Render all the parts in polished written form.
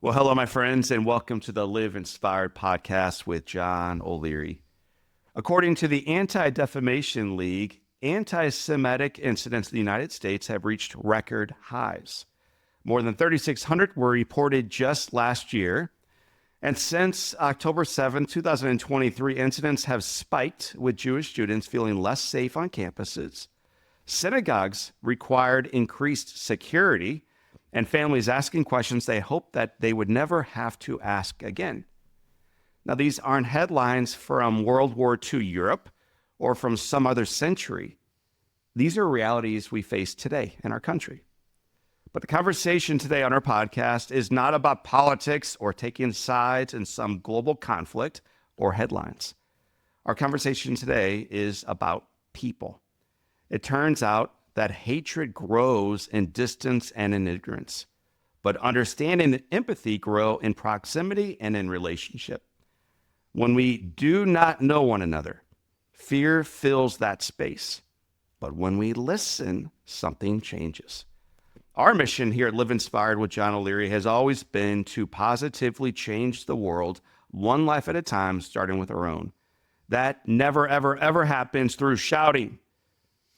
Well, hello, my friends, and welcome to the Live Inspired podcast with John O'Leary. According to the Anti-Defamation League, anti-Semitic incidents in the United States have reached record highs. More than 3,600 were reported just last year. And since October 7, 2023, incidents have spiked with Jewish students feeling less safe on campuses. Synagogues required increased security, and families asking questions they hope that they would never have to ask again. Now, these aren't headlines from World War II Europe or from some other century. These are realities we face today in our country. But the conversation today on our podcast is not about politics or taking sides in some global conflict or headlines. Our conversation today is about people. It turns out that hatred grows in distance and in ignorance, but understanding and empathy grow in proximity and in relationship. When we do not know one another, fear fills that space. But when we listen, something changes. Our mission here at Live Inspired with John O'Leary has always been to positively change the world one life at a time, starting with our own. That never, ever, ever happens through shouting.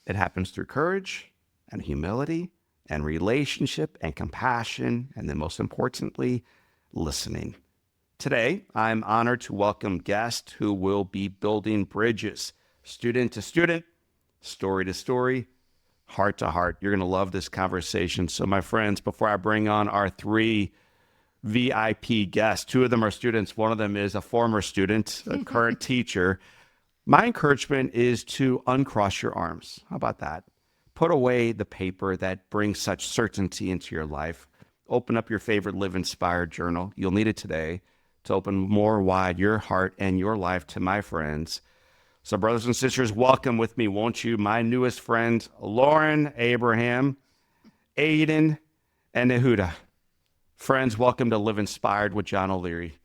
It happens through courage and humility and relationship and compassion, and then most importantly, listening. Today, I'm honored to welcome guests who will be building bridges, student to student, story to story, heart to heart. You're going to love this conversation. So my friends, before I bring on our three VIP guests, two of them are students, one of them is a former student, a current teacher. My encouragement is to uncross your arms. How about that? Put away the paper that brings such certainty into your life. Open up your favorite Live Inspired journal. You'll need it today to open more wide your heart and your life to my friends. So brothers and sisters, welcome with me, won't you? My newest friends, Lauren, Abraham, Ayden, and Yehudah. Friends, welcome to Live Inspired with John O'Leary.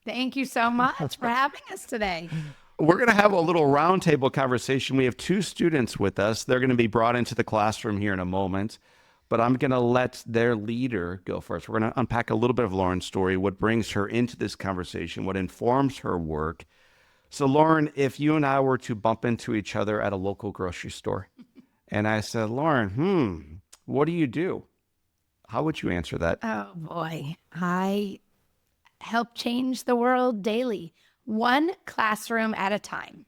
Thank you so much for having us today. We're going to have a little roundtable conversation. We have two students with us. They're going to be brought into the classroom here in a moment, but I'm going to let their leader go first. We're going to unpack a little bit of Lauren's story, what brings her into this conversation, what informs her work. So Lauren, if you and I were to bump into each other at a local grocery store, and I said, Lauren, what do you do? How would you answer that? Oh boy, I help change the world daily, one classroom at a time.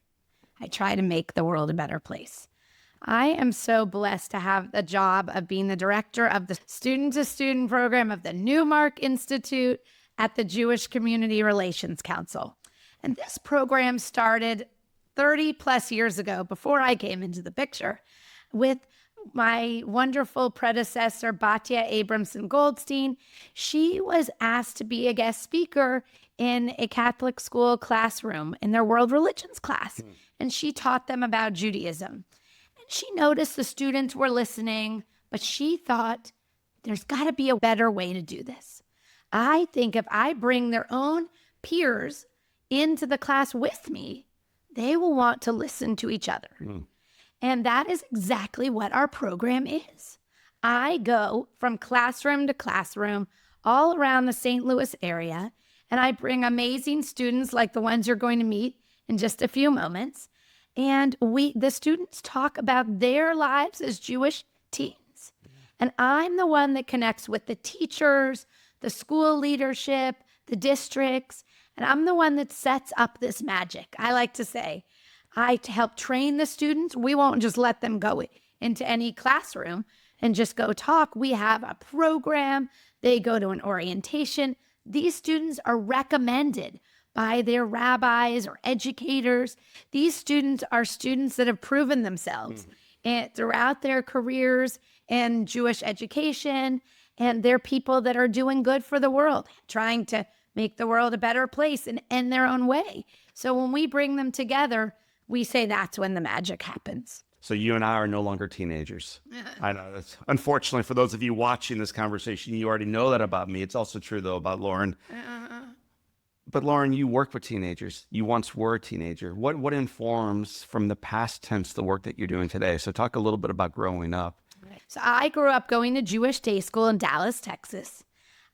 I try to make the world a better place. I am so blessed to have the job of being the director of the student-to-student program of the Newark Institute at the Jewish Community Relations Council. And this program started 30 plus years ago, before I came into the picture, with my wonderful predecessor, Batya Abramson Goldstein. She was asked to be a guest speaker in a Catholic school classroom in their world religions class. And she taught them about Judaism. And she noticed the students were listening, but she thought there's got to be a better way to do this. I think if I bring their own peers into the class with me, they will want to listen to each other. And that is exactly what our program is. I go from classroom to classroom all around the St. Louis area, and I bring amazing students like the ones you're going to meet in just a few moments. And the students talk about their lives as Jewish teens. And I'm the one that connects with the teachers, the school leadership, the districts, and I'm the one that sets up this magic. I like to say, I help train the students. We won't just let them go into any classroom and just go talk. We have a program. They go to an orientation. These students are recommended by their rabbis or educators. These students are students that have proven themselves throughout their careers in Jewish education, and they're people that are doing good for the world, trying to make the world a better place in their own way. So when we bring them together, we say that's when the magic happens. So you and I are no longer teenagers. I know. That's, unfortunately, for those of you watching this conversation, you already know that about me. It's also true, though, about Lauren. But Lauren, you work with teenagers. You once were a teenager. What informs from the past tense the work that you're doing today? So talk a little bit about growing up. So I grew up going to Jewish day school in Dallas, Texas.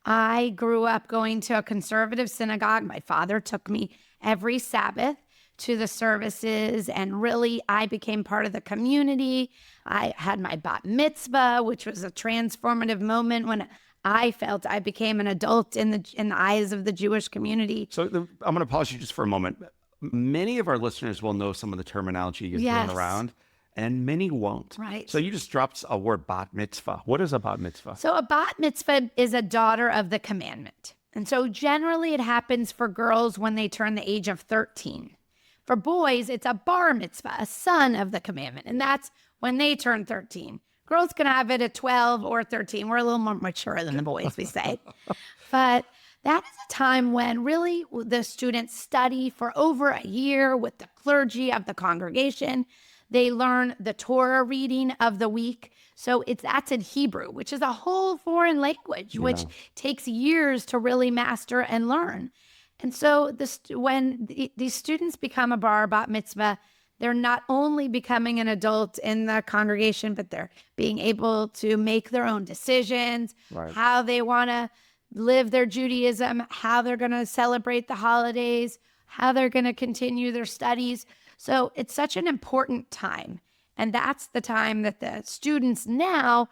I grew up going to a conservative synagogue. My father took me every Sabbath to the services, and really I became part of the community. I had my bat mitzvah, which was a transformative moment when I felt I became an adult in the eyes of the Jewish community. So I'm going to pause you just for a moment. Many of our listeners will know some of the terminology you're throwing around, and many won't. Right. So you just dropped a word, bat mitzvah. What is a bat mitzvah? So a bat mitzvah is a daughter of the commandment. And so generally it happens for girls when they turn the age of 13. For boys, it's a bar mitzvah, a son of the commandment. And that's when they turn 13. Girls can have it at 12 or 13. We're a little more mature than the boys, we say. But that is a time when really the students study for over a year with the clergy of the congregation. They learn the Torah reading of the week. So that's in Hebrew, which is a whole foreign language, which takes years to really master and learn. And so when these students become a bat mitzvah, they're not only becoming an adult in the congregation, but they're being able to make their own decisions, how they want to live their Judaism, how they're going to celebrate the holidays, how they're going to continue their studies. So it's such an important time. And that's the time that the students now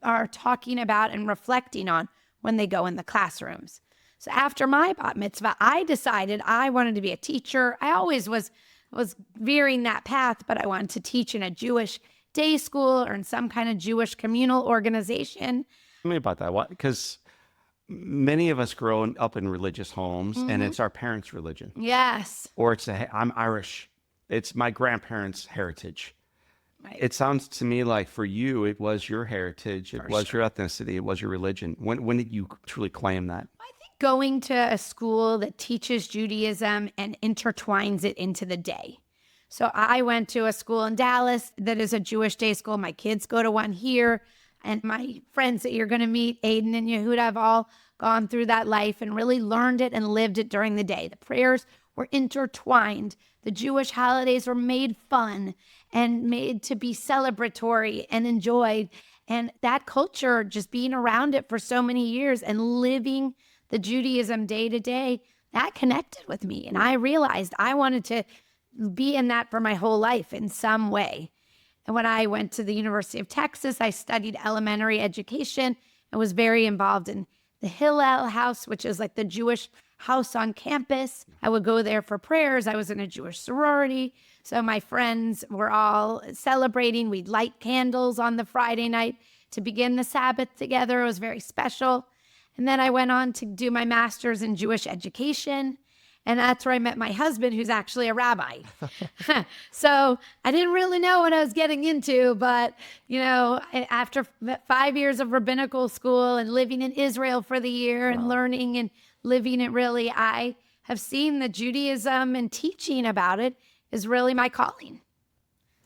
are talking about and reflecting on when they go in the classrooms. So after my bat mitzvah, I decided I wanted to be a teacher. I always was veering that path, but I wanted to teach in a Jewish day school or in some kind of Jewish communal organization. Tell me about that. Because many of us grow up in religious homes, and it's our parents' religion. Yes. Or I'm Irish. It's my grandparents' heritage. Right. It sounds to me like for you, it was your heritage, it was your ethnicity, it was your religion. When did you truly claim that? I think going to a school that teaches Judaism and intertwines it into the day. So I went to a school in Dallas that is a Jewish day school. My kids go to one here. And my friends that you're going to meet, Ayden and Yehudah, have all gone through that life and really learned it and lived it during the day. The prayers were intertwined. The Jewish holidays were made fun and made to be celebratory and enjoyed. And that culture, just being around it for so many years and living the Judaism day to day, that connected with me. And I realized I wanted to be in that for my whole life in some way. And when I went to the University of Texas, I studied elementary education and was very involved in the Hillel house, which is like the Jewish house on campus. I would go there for prayers. I was in a Jewish sorority. So my friends were all celebrating. We'd light candles on the Friday night to begin the Sabbath together. It was very special. And then I went on to do my master's in Jewish education. And that's where I met my husband, who's actually a rabbi. So I didn't really know what I was getting into, but, after 5 years of rabbinical school and living in Israel for the year and learning and living it really, I have seen that Judaism and teaching about it is really my calling.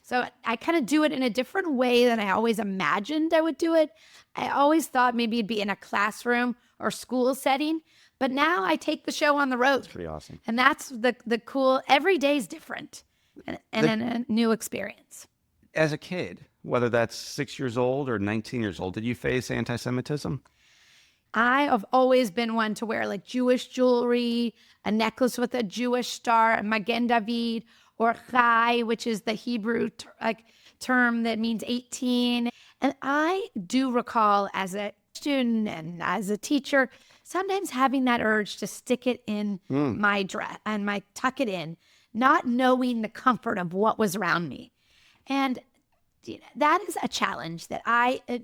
So I kind of do it in a different way than I always imagined I would do it. I always thought maybe it'd be in a classroom or school setting. But now I take the show on the road. That's pretty awesome. And that's the cool, every day is different and a new experience. As a kid, whether that's 6 years old or 19 years old, did you face anti-Semitism? I have always been one to wear like Jewish jewelry, a necklace with a Jewish star, a Magen David, or Chai, which is the Hebrew term that means 18. And I do recall as a student and as a teacher, sometimes having that urge to stick it in my dress and tuck it in, not knowing the comfort of what was around me. And that is a challenge that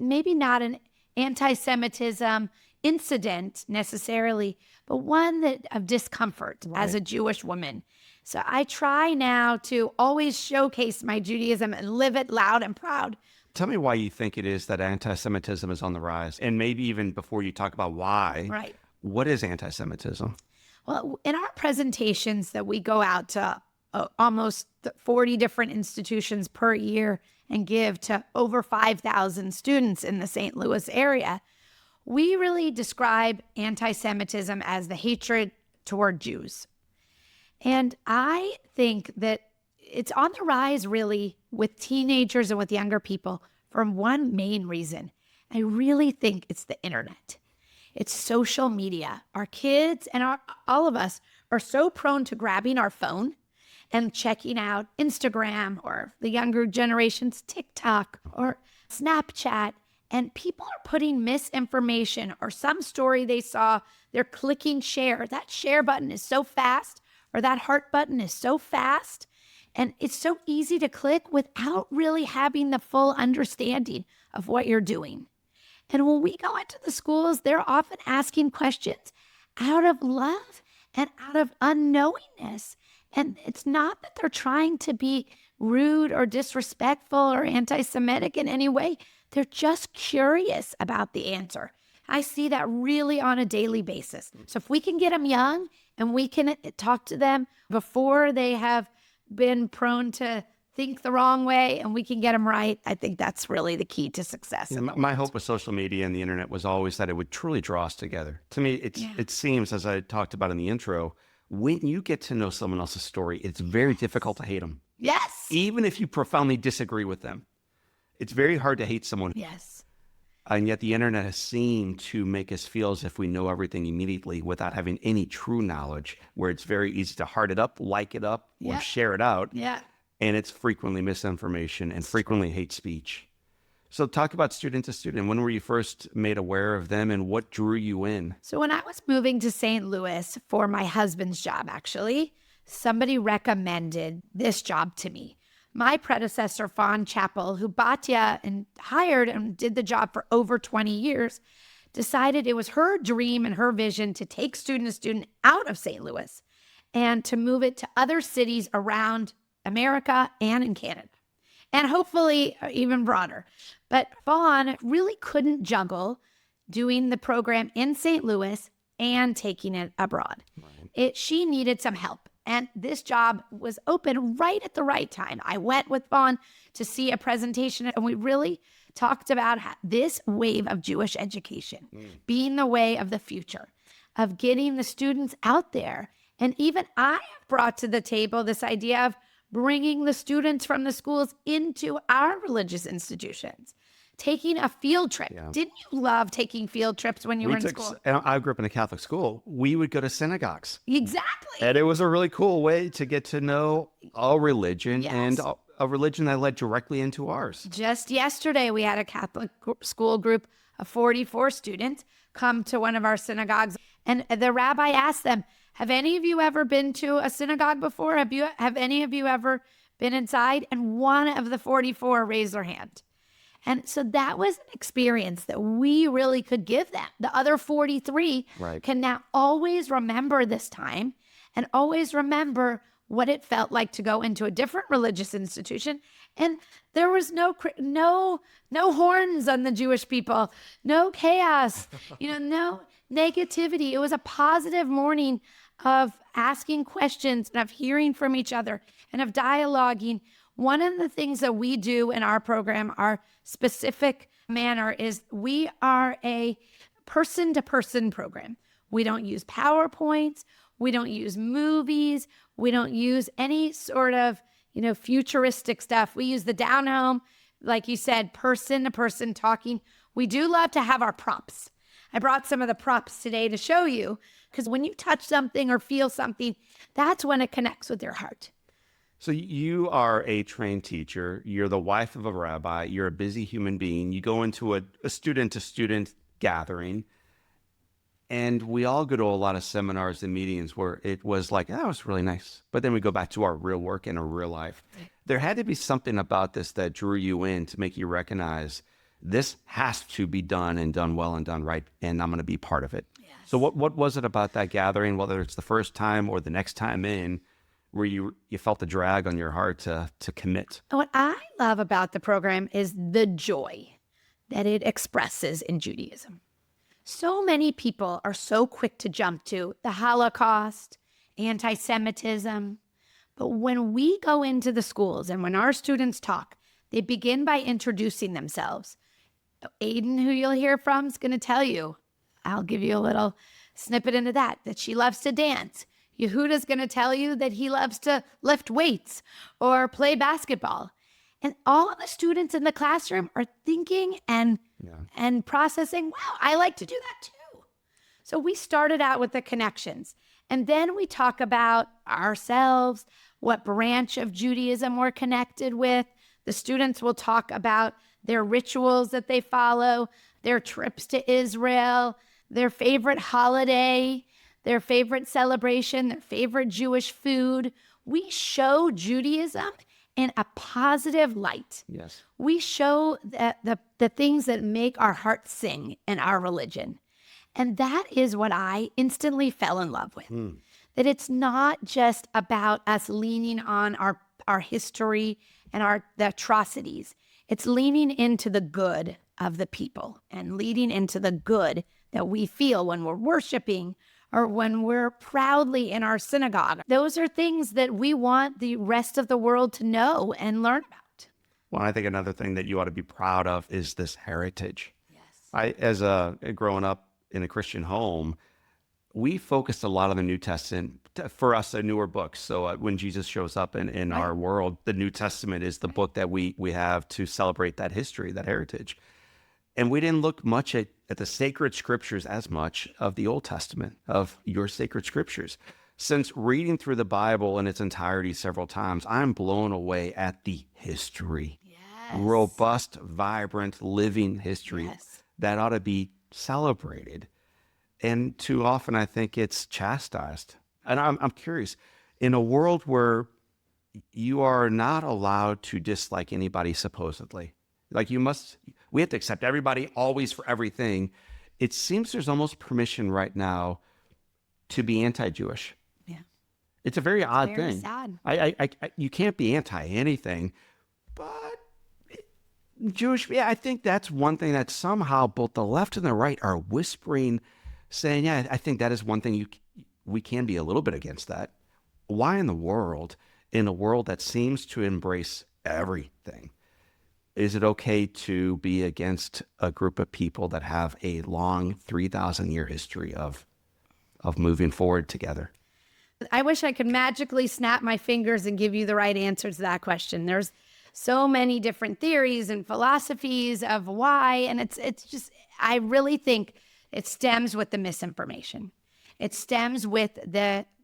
maybe not an anti-Semitism incident necessarily, but one of discomfort as a Jewish woman. So I try now to always showcase my Judaism and live it loud and proud. Tell me why you think it is that anti-Semitism is on the rise. And maybe even before you talk about why, what is anti-Semitism? Well, in our presentations that we go out to almost 40 different institutions per year and give to over 5,000 students in the St. Louis area, we really describe anti-Semitism as the hatred toward Jews. And I think that it's on the rise really with teenagers and with younger people for one main reason. I really think it's the internet. It's social media. Our kids and all of us are so prone to grabbing our phone and checking out Instagram or the younger generation's TikTok or Snapchat. And people are putting misinformation or some story they saw, they're clicking share. That share button is so fast, or that heart button is so fast. And it's so easy to click without really having the full understanding of what you're doing. And when we go into the schools, they're often asking questions out of love and out of unknowingness. And it's not that they're trying to be rude or disrespectful or anti-Semitic in any way. They're just curious about the answer. I see that really on a daily basis. So if we can get them young and we can talk to them before they have been prone to think the wrong way and we can get them right, I think that's really the key to success. Yeah, my hope with social media and the internet was always that it would truly draw us together. To me, it seems, as I talked about in the intro, when you get to know someone else's story, it's very difficult to hate them. Yes. Even if you profoundly disagree with them, it's very hard to hate someone. Yes. And yet the internet has seemed to make us feel as if we know everything immediately without having any true knowledge, where it's very easy to heart it up, like it up, or share it out. Yeah. And it's frequently misinformation and frequently hate speech. So talk about student to student. When were you first made aware of them and what drew you in? So when I was moving to St. Louis for my husband's job, actually, somebody recommended this job to me. My predecessor, Fawn Chappell, who Batya and hired and did the job for over 20 years, decided it was her dream and her vision to take student to student out of St. Louis and to move it to other cities around America and in Canada, and hopefully even broader. But Fawn really couldn't juggle doing the program in St. Louis and taking it abroad. Right. She needed some help. And this job was open right at the right time. I went with Fawn to see a presentation, and we really talked about this wave of Jewish education being the way of the future, of getting the students out there. And even I have brought to the table this idea of bringing the students from the schools into our religious institutions, taking a field trip. Yeah. Didn't you love taking field trips when you were in school? I grew up in a Catholic school. We would go to synagogues. Exactly. And it was a really cool way to get to know a religion and a religion that led directly into ours. Just yesterday, we had a Catholic school group of 44 students come to one of our synagogues. And the rabbi asked them, have any of you ever been to a synagogue before? Have any of you ever been inside? And one of the 44 raised their hand. And so that was an experience that we really could give them. The other 43 can now always remember this time and always remember what it felt like to go into a different religious institution. And there was no horns on the Jewish people, no chaos, no negativity. It was a positive morning of asking questions and of hearing from each other and of dialoguing. One of the things that we do in our program, our specific manner, is we are a person-to-person program. We don't use PowerPoints. We don't use movies. We don't use any sort of, futuristic stuff. We use the down home, like you said, person-to-person talking. We do love to have our props. I brought some of the props today to show you, because when you touch something or feel something, that's when it connects with your heart. So you are a trained teacher. You're the wife of a rabbi. You're a busy human being. You go into a student-to-student gathering, and we all go to a lot of seminars and meetings where it was like, oh, it's really nice. But then we go back to our real work and our real life. There had to be something about this that drew you in to make you recognize this has to be done and done well and done right, and I'm going to be part of it. Yes. So what was it about that gathering, whether it's the first time or the next time in, where you felt the drag on your heart to commit? What I love about the program is the joy that it expresses in Judaism. So many people are so quick to jump to the Holocaust, anti-Semitism. But when we go into the schools and when our students talk, they begin by introducing themselves. Ayden, who you'll hear from, is going to tell you, I'll give you a little snippet into that she loves to dance. Yehuda's going to tell you that he loves to lift weights or play basketball. And all of the students in the classroom are thinking and processing, wow, I like to do that too. So we started out with the connections. And then we talk about ourselves, what branch of Judaism we're connected with. The students will talk about their rituals that they follow, their trips to Israel, their favorite holiday, their favorite celebration, their favorite Jewish food. We show Judaism in a positive light. Yes. We show the things that make our hearts sing in our religion. And that is what I instantly fell in love with. That it's not just about us leaning on our history and the atrocities. It's leaning into the good of the people and leading into the good that we feel when we're worshiping or when we're proudly in our synagogue. Those are things that we want the rest of the world to know and learn about. Well, I think another thing that you ought to be proud of is this heritage. Yes. As growing up in a Christian home, we focused a lot on the New Testament. For us, a newer book. So when Jesus shows up in our world, the New Testament is the book that we have to celebrate that history, that heritage. And we didn't look much at the sacred scriptures as much of the Old Testament, of your sacred scriptures. Since reading through the Bible in its entirety several times, I'm blown away at the history. Yes. Robust, vibrant, living history Yes. that ought to be celebrated. And too often, I think it's chastised. And I'm curious, in a world where you are not allowed to dislike anybody, supposedly, like we have to accept everybody always for everything. It seems there's almost permission right now to be anti-Jewish. Yeah. It's a very odd Very thing. sad. You can't be anti anything, but Jewish, yeah, I think that's one thing that somehow both the left and the right are whispering, saying, yeah, I think that is one thing we can be a little bit against that. Why in the world, in a world that seems to embrace everything, is it okay to be against a group of people that have a long 3,000-year history of moving forward together? I wish I could magically snap my fingers and give you the right answer to that question. There's so many different theories and philosophies of why, and it's just, I really think it stems with the misinformation. It stems with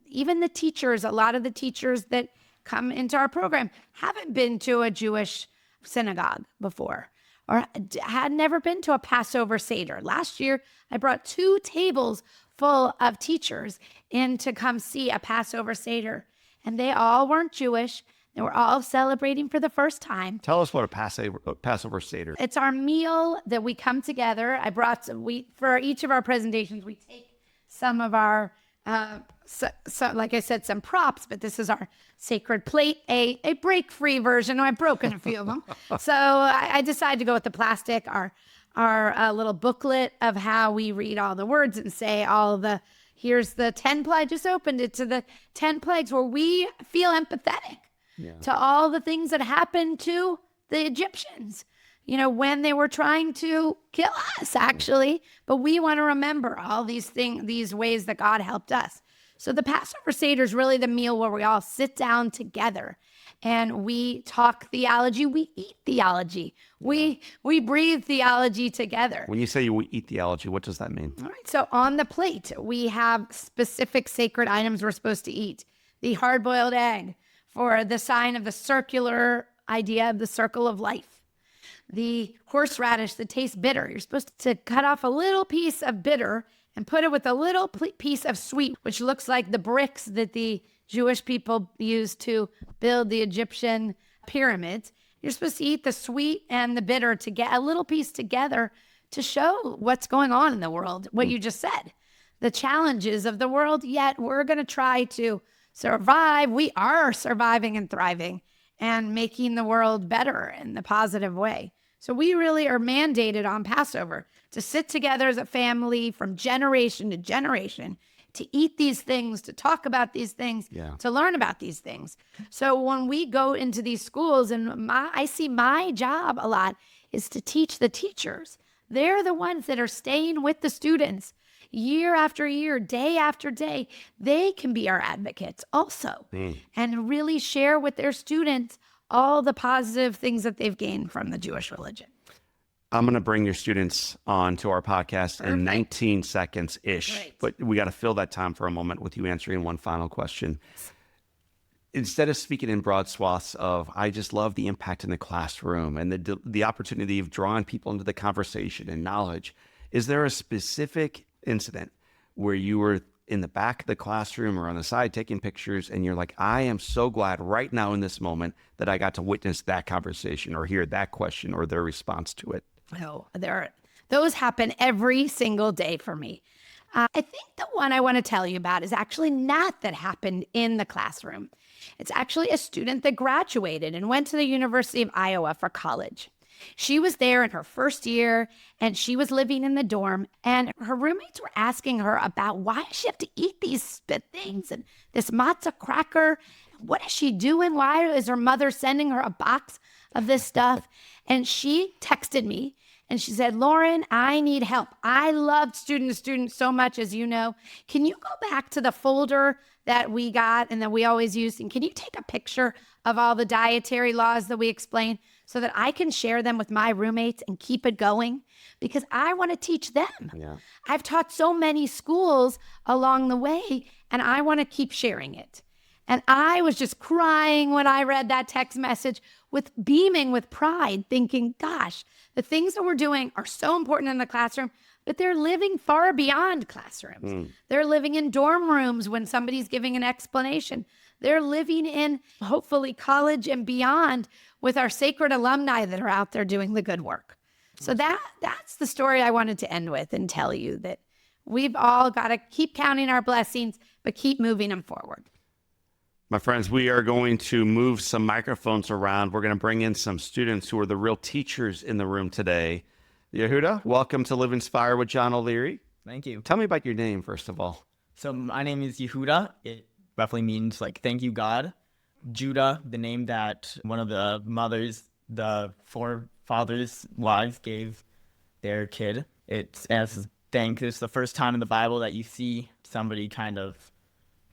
even the teachers. A lot of the teachers that come into our program haven't been to a Jewish synagogue before or had never been to a Passover Seder. Last year, I brought 2 tables full of teachers in to come see a Passover Seder, and they all weren't Jewish. They were all celebrating for the first time. Tell us what a Passover Seder. It's our meal that we come together. I brought for each of our presentations, we take some of our, like I said, some props, but this is our sacred plate, a break-free version. I've broken a few of them. So I decided to go with the plastic, our little booklet of how we read all the words and say here's the 10 plagues. I just opened it to the 10 plagues where we feel empathetic to all the things that happened to the Egyptians, when they were trying to kill us, actually. But we want to remember all these things, these ways that God helped us. So the Passover Seder is really the meal where we all sit down together and we talk theology, we eat theology, we breathe theology together. When you say we eat theology, what does that mean? All right, so on the plate, we have specific sacred items we're supposed to eat. The hard-boiled egg for the sign of the circular idea of the circle of life. The horseradish that tastes bitter. You're supposed to cut off a little piece of bitter and put it with a little piece of sweet, which looks like the bricks that the Jewish people used to build the Egyptian pyramids. You're supposed to eat the sweet and the bitter to get a little piece together to show what's going on in the world, what you just said, the challenges of the world, yet we're going to try to survive. We are surviving and thriving and making the world better in the positive way. So we really are mandated on Passover to sit together as a family from generation to generation, to eat these things, to talk about these things, to learn about these things. So when we go into these schools, and I see my job a lot is to teach the teachers. They're the ones that are staying with the students year after year, day after day. They can be our advocates also and really share with their students all the positive things that they've gained from the Jewish religion. I'm going to bring your students on to our podcast in 19 seconds-ish, Great. but we got to fill that time for a moment with you answering one final question. Instead of speaking in broad swaths of, I just love the impact in the classroom and the opportunity of drawing people into the conversation and knowledge, is there a specific incident where you were in the back of the classroom or on the side taking pictures and you're like, I am so glad right now in this moment that I got to witness that conversation or hear that question or their response to it? Oh, those happen every single day for me. I think the one I want to tell you about is actually not that happened in the classroom. It's actually a student that graduated and went to the University of Iowa for college. She was there in her first year and she was living in the dorm, and her roommates were asking her about why does she have to eat these things and this matzah cracker. What is she doing? Why is her mother sending her a box of this stuff? And she texted me and she said, Lauren, I need help. I loved students so much, as you know. Can you go back to the folder that we got and that we always use? And can you take a picture of all the dietary laws that we explain so that I can share them with my roommates and keep it going? Because I want to teach them. Yeah. I've taught so many schools along the way, and I want to keep sharing it. And I was just crying when I read that text message, with beaming with pride, thinking, gosh, the things that we're doing are so important in the classroom, but they're living far beyond classrooms. They're living in dorm rooms when somebody's giving an explanation. They're living in, hopefully, college and beyond with our sacred alumni that are out there doing the good work. So that's the story I wanted to end with and tell you, that we've all got to keep counting our blessings, but keep moving them forward. My friends, we are going to move some microphones around. We're going to bring in some students who are the real teachers in the room today. Yehudah, welcome to Live Inspired with John O'Leary. Thank you. Tell me about your name, first of all. So my name is Yehudah. It roughly means thank you, God. Judah, the name that one of the mothers, the forefathers' wives gave their kid. It's as thanks. It's the first time in the Bible that you see somebody kind of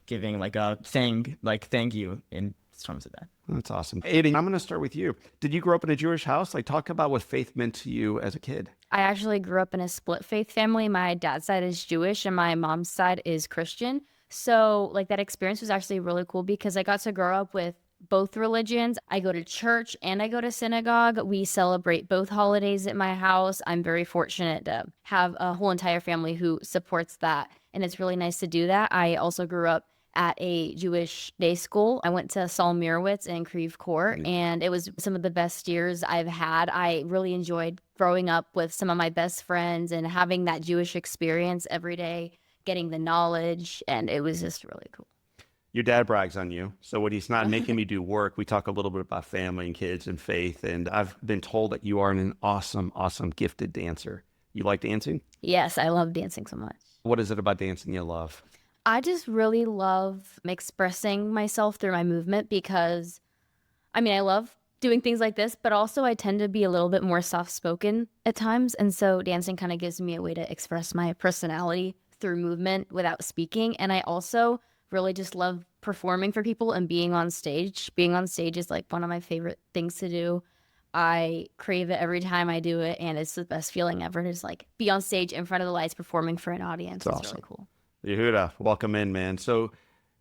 giving saying thank you in terms of that. That's awesome. Ayden, I'm going to start with you. Did you grow up in a Jewish house? Talk about what faith meant to you as a kid. I actually grew up in a split faith family. My dad's side is Jewish and my mom's side is Christian. So that experience was actually really cool because I got to grow up with both religions. I go to church and I go to synagogue. We celebrate both holidays at my house. I'm very fortunate to have a whole entire family who supports that. And it's really nice to do that. I also grew up at a Jewish day school. I went to Saul Mirowitz in Creve Court, and it was some of the best years I've had. I really enjoyed growing up with some of my best friends and having that Jewish experience every day, getting the knowledge, and it was just really cool. Your dad brags on you. So when he's not making me do work, we talk a little bit about family and kids and faith, and I've been told that you are an awesome, gifted dancer. You like dancing? Yes, I love dancing so much. What is it about dancing you love? I just really love expressing myself through my movement because, I love doing things like this, but also I tend to be a little bit more soft-spoken at times. And so dancing kind of gives me a way to express my personality through movement without speaking. And I also really just love performing for people and being on stage. Being on stage is one of my favorite things to do. I crave it every time I do it, and it's the best feeling ever to just be on stage in front of the lights performing for an audience. That's It's awesome. really cool. Yehudah, welcome in, man. So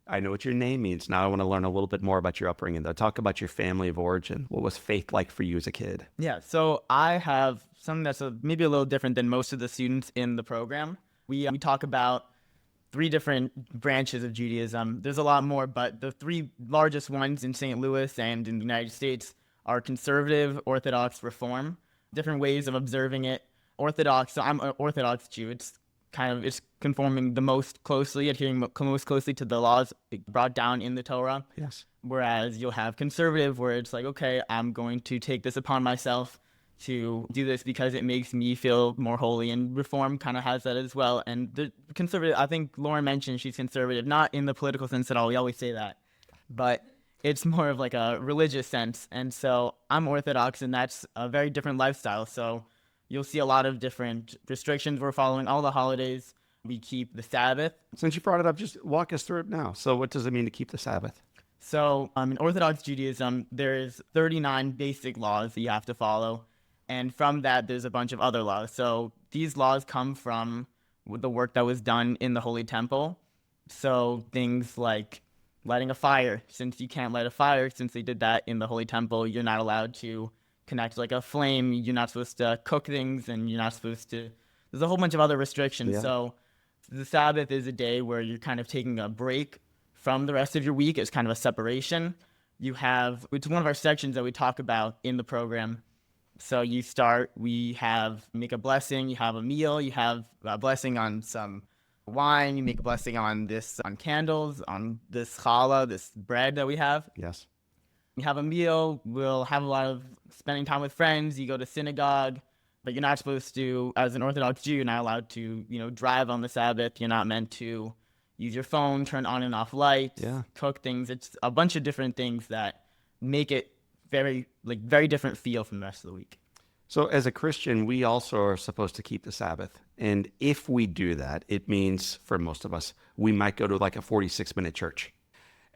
I know what your name means. Now I want to learn a little bit more about your upbringing, though. Talk about your family of origin. What was faith like for you as a kid? Yeah, so I have something that's maybe a little different than most of the students in the program. We talk about 3 different branches of Judaism. There's a lot more, but the 3 largest ones in St. Louis and in the United States are conservative, Orthodox, Reform. Different ways of observing it. Orthodox, so I'm an Orthodox Jew. It's conforming the most closely, adhering most closely to the laws brought down in the Torah. Yes. Whereas you'll have conservative, where it's okay, I'm going to take this upon myself to do this because it makes me feel more holy. And Reform kind of has that as well. And the conservative, I think Lauren mentioned she's conservative, not in the political sense at all. We always say that. But it's more of a religious sense. And so I'm Orthodox, and that's a very different lifestyle. So you'll see a lot of different restrictions. We're following all the holidays. We keep the Sabbath. Since you brought it up, just walk us through it now. So what does it mean to keep the Sabbath? So in Orthodox Judaism, there's 39 basic laws that you have to follow. And from that, there's a bunch of other laws. So these laws come from the work that was done in the Holy Temple. So things like lighting a fire. Since you can't light a fire, since they did that in the Holy Temple, you're not allowed to connect like a flame. You're not supposed to cook things, and you're not supposed to. There's a whole bunch of other restrictions. Yeah. So the Sabbath is a day where you're kind of taking a break from the rest of your week. It's kind of a separation. It's one of our sections that we talk about in the program. So we make a blessing, you have a meal, you have a blessing on some wine, you make a blessing on candles, on this challah, this bread that we have. Yes. You have a meal, we'll have a lot of spending time with friends, you go to synagogue, but you're not supposed to, as an Orthodox Jew, you're not allowed to, drive on the Sabbath. You're not meant to use your phone, turn on and off lights, cook things. It's a bunch of different things that make it very different feel from the rest of the week. So as a Christian, we also are supposed to keep the Sabbath. And if we do that, it means for most of us, we might go to like a 46-minute church.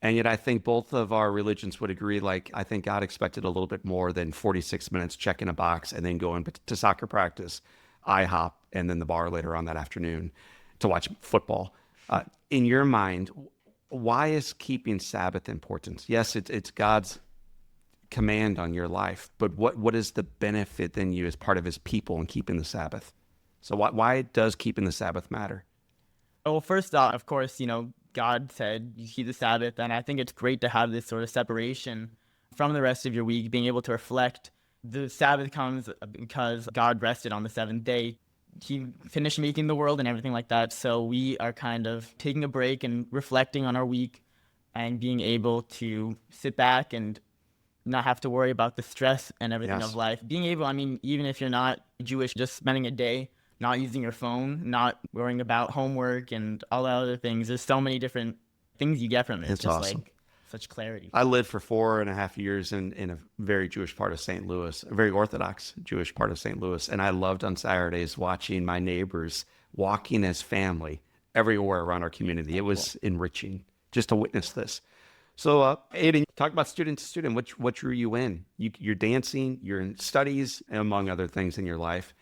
And yet I think both of our religions would agree, I think God expected a little bit more than 46 minutes, checking a box, and then going to soccer practice, IHOP, and then the bar later on that afternoon to watch football. In your mind, why is keeping Sabbath important? Yes, it's God's command on your life, but what is the benefit then you as part of his people in keeping the Sabbath? So why does keeping the Sabbath matter? Well, first off, of course, God said you keep the Sabbath, and I think it's great to have this sort of separation from the rest of your week, being able to reflect. The Sabbath comes because God rested on the seventh day. He finished making the world and everything like that, so we are kind of taking a break and reflecting on our week and being able to sit back and not have to worry about the stress and everything of life. Being able, even if you're not Jewish, just spending a day not using your phone, not worrying about homework and all the other things. There's so many different things you get from it. It's just awesome. Such clarity. I lived for 4.5 years in a very Jewish part of St. Louis, a very Orthodox Jewish part of St. Louis. And I loved on Saturdays watching my neighbors walking as family everywhere around our community. It was enriching just to witness this. So, Ayden, talk about student to student. What drew you in? You're dancing, you're in studies, among other things in your life.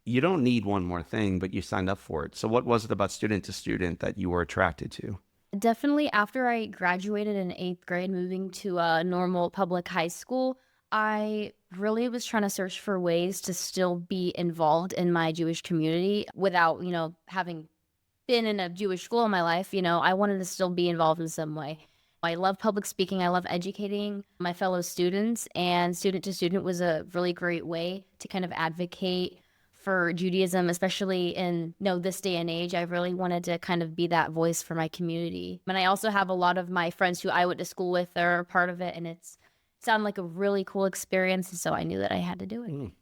You don't need one more thing, but you signed up for it. So what was it about student to student that you were attracted to? Definitely after I graduated in 8th grade, moving to a normal public high school, I really was trying to search for ways to still be involved in my Jewish community without, having been in a Jewish school in my life. I wanted to still be involved in some way. I love public speaking. I love educating my fellow students, and student to student was a really great way to kind of advocate for Judaism, especially in this day and age. I really wanted to kind of be that voice for my community. And I also have a lot of my friends who I went to school with that are part of it, and it sounded like a really cool experience, and so I knew that I had to do it.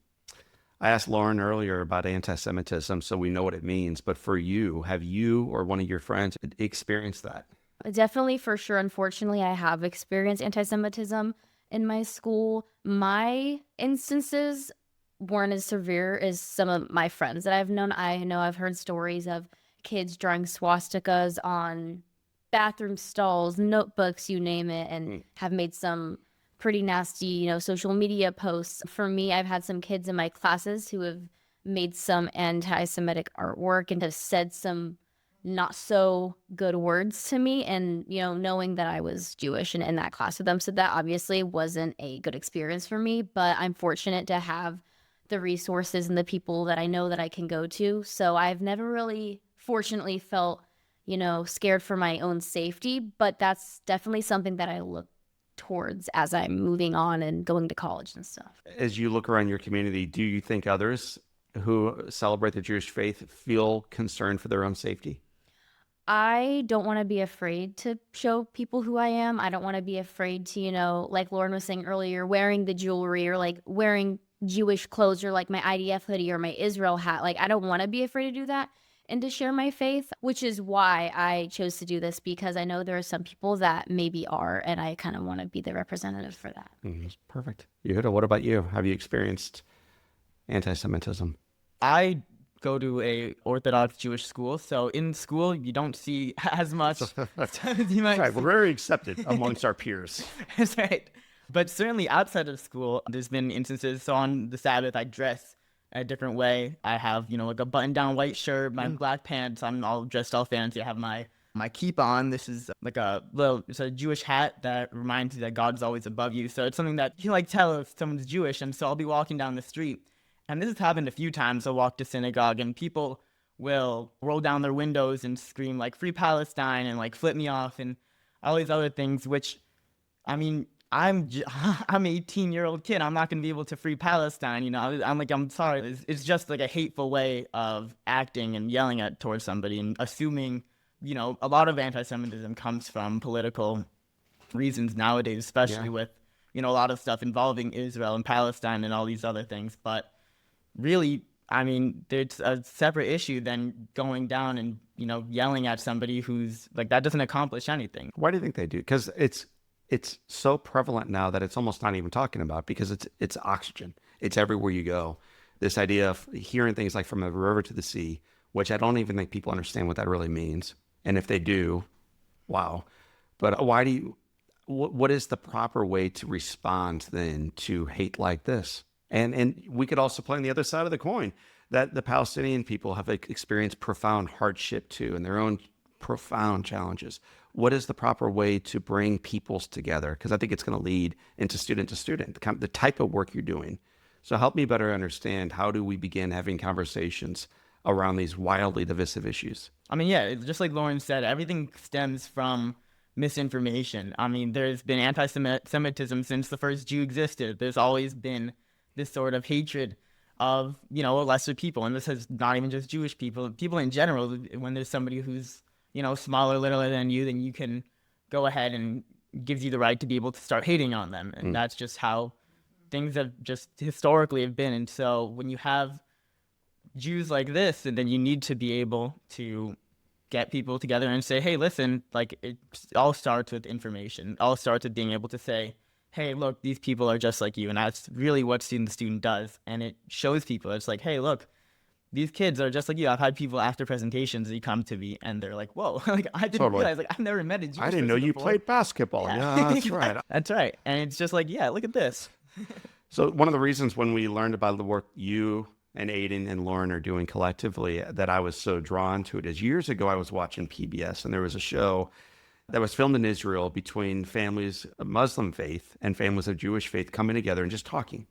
I asked Lauren earlier about anti-Semitism, so we know what it means. But for you, have you or one of your friends experienced that? Definitely, for sure. Unfortunately, I have experienced anti-Semitism in my school. My instances weren't as severe as some of my friends that I've known. I know I've heard stories of kids drawing swastikas on bathroom stalls, notebooks, you name it, and have made some pretty nasty, social media posts. For me, I've had some kids in my classes who have made some anti-Semitic artwork and have said some not so good words to me, and knowing that I was Jewish and in that class with them. So that obviously wasn't a good experience for me, but I'm fortunate to have the resources and the people that I know that I can go to. So I've never really, fortunately, felt, scared for my own safety, but that's definitely something that I look towards as I'm moving on and going to college and stuff. As you look around your community, do you think others who celebrate the Jewish faith feel concerned for their own safety? I don't want to be afraid to show people who I am. I don't want to be afraid to, like Lauren was saying earlier, wearing the jewelry or wearing Jewish clothes or my IDF hoodie or my Israel hat. I don't want to be afraid to do that and to share my faith, which is why I chose to do this, because I know there are some people that maybe are, and I kind of want to be the representative for that. Perfect. Yehudah, what about you? Have you experienced anti-Semitism? I go to a Orthodox Jewish school, so in school you don't see as much. Right, we're very accepted amongst our peers. That's right. But certainly outside of school, there's been instances. So on the Sabbath, I dress a different way. I have, like a button-down white shirt, my black pants. I'm all dressed all fancy. I have my kippah on. This is like it's a Jewish hat that reminds you that God's always above you. So it's something that you can tell if someone's Jewish. And so I'll be walking down the street, and this has happened a few times. I'll walk to synagogue, and people will roll down their windows and scream Free Palestine, and flip me off and all these other things, which, I mean, I'm an 18-year-old kid. I'm not going to be able to free Palestine. I'm sorry. It's just a hateful way of acting and yelling towards somebody and assuming, a lot of anti-Semitism comes from political reasons nowadays, especially with, a lot of stuff involving Israel and Palestine and all these other things. But really, I mean, there's a separate issue than going down and, yelling at somebody who's that doesn't accomplish anything. Why do you think they do? Because it's so prevalent now that it's almost not even talking about, because it's oxygen. It's everywhere you go. This idea of hearing things like from the river to the sea, which I don't even think people understand what that really means. And if they do, wow. But what is the proper way to respond then to hate like this? And we could also play on the other side of the coin that the Palestinian people have experienced profound hardship too, and their own profound challenges. What is the proper way to bring peoples together? Because I think it's going to lead into student to student, the type of work you're doing. So help me better understand, how do we begin having conversations around these wildly divisive issues? I mean, yeah, just like Lauren said, everything stems from misinformation. I mean, there's been anti-Semitism since the first Jew existed. There's always been this sort of hatred of, lesser people. And this is not even just Jewish people in general. When there's somebody who's, smaller, littler than you, then you can go ahead and gives you the right to be able to start hating on them. And that's just how things have just historically have been. And so when you have Jews like this, and then you need to be able to get people together and say, hey, listen, it all starts with information. It all starts with being able to say, hey, look, these people are just like you. And that's really what the student does. And it shows people, it's hey, look, these kids are just like you. I've had people after presentations, they come to me and they're like, whoa, I didn't realize, I've never met a Jewish I didn't know you played basketball. Yeah, that's right. That's right. And it's just yeah, look at this. So one of the reasons when we learned about the work you and Ayden and Lauren are doing collectively that I was so drawn to it is, years ago I was watching PBS, and there was a show that was filmed in Israel between families of Muslim faith and families of Jewish faith coming together and just talking.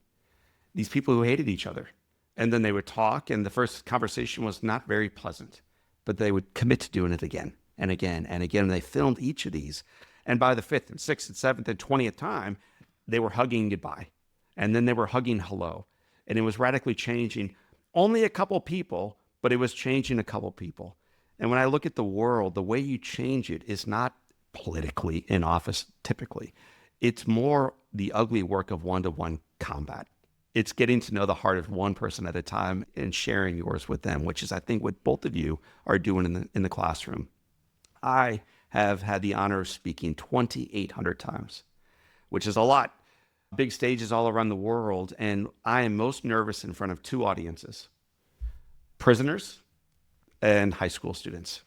These people who hated each other. And then they would talk, and the first conversation was not very pleasant, but they would commit to doing it again and again and again. And they filmed each of these. And by the 5th and 6th and 7th and 20th time, they were hugging goodbye. And then they were hugging hello. And it was radically changing only a couple people, but it was changing a couple people. And when I look at the world, the way you change it is not politically in office typically. It's more the ugly work of one-to-one combat. It's getting to know the heart of one person at a time and sharing yours with them, which is, I think, what both of you are doing in the classroom. I have had the honor of speaking 2,800 times, which is a lot. Big stages all around the world, and I am most nervous in front of two audiences: prisoners and high school students.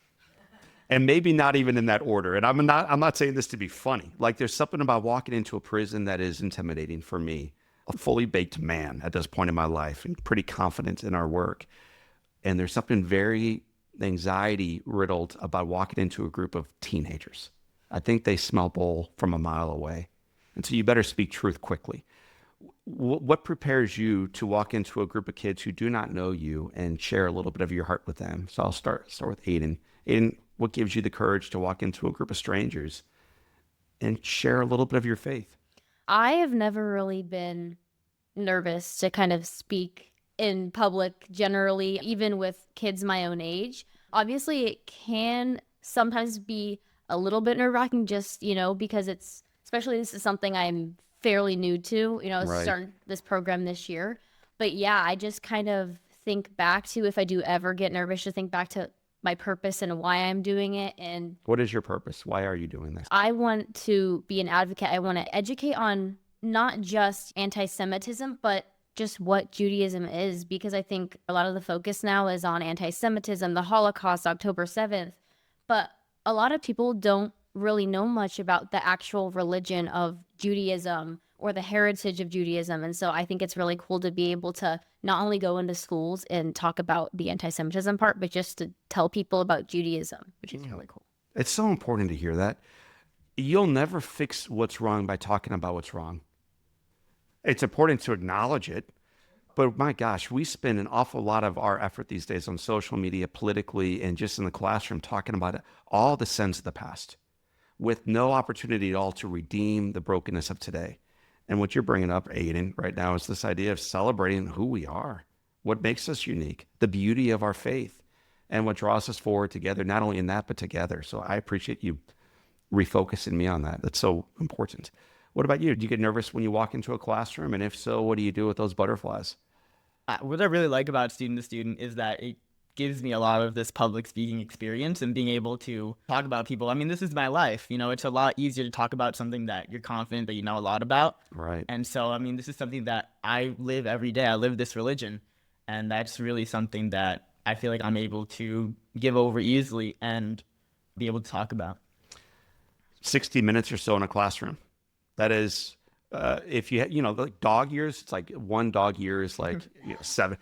And maybe not even in that order. And I'm not saying this to be funny. There's something about walking into a prison that is intimidating for me. A fully baked man at this point in my life and pretty confident in our work. And there's something very anxiety riddled about walking into a group of teenagers. I think they smell bull from a mile away. And so you better speak truth quickly. What prepares you to walk into a group of kids who do not know you and share a little bit of your heart with them? So I'll start with Ayden. Ayden, what gives you the courage to walk into a group of strangers and share a little bit of your faith? I have never really been nervous to kind of speak in public generally, even with kids my own age. Obviously, it can sometimes be a little bit nerve-wracking just, because especially this is something I'm fairly new to, Right. Starting this program this year. But yeah, I just kind of think back to, if I do ever get nervous, to think back to my purpose and why I'm doing it. And What is your purpose? Why are you doing this? I want to be an advocate. I want to educate on not just anti-Semitism, but just what Judaism is, because I think a lot of the focus now is on anti-Semitism, the Holocaust, October 7th. But a lot of people don't really know much about the actual religion of Judaism or the heritage of Judaism. And so I think it's really cool to be able to not only go into schools and talk about the anti-Semitism part, but just to tell people about Judaism, which is really cool. It's so important to hear that. You'll never fix what's wrong by talking about what's wrong. It's important to acknowledge it, but my gosh, we spend an awful lot of our effort these days on social media, politically, and just in the classroom talking about all the sins of the past with no opportunity at all to redeem the brokenness of today. And what you're bringing up, Ayden, right now is this idea of celebrating who we are, what makes us unique, the beauty of our faith, and what draws us forward together, not only in that, but together. So I appreciate you refocusing me on that. That's so important. What about you? Do you get nervous when you walk into a classroom? And if so, what do you do with those butterflies? What I really like about Student to Student is that it gives me a lot of this public speaking experience and being able to talk about people. I mean, this is my life. You know, it's a lot easier to talk about something that you're confident that you know a lot about. Right. And so, I mean, this is something that I live every day. I live this religion. And that's really something that I feel like I'm able to give over easily and be able to talk about. 60 minutes or so in a classroom. That is, if like dog years, it's like one dog year is like 7.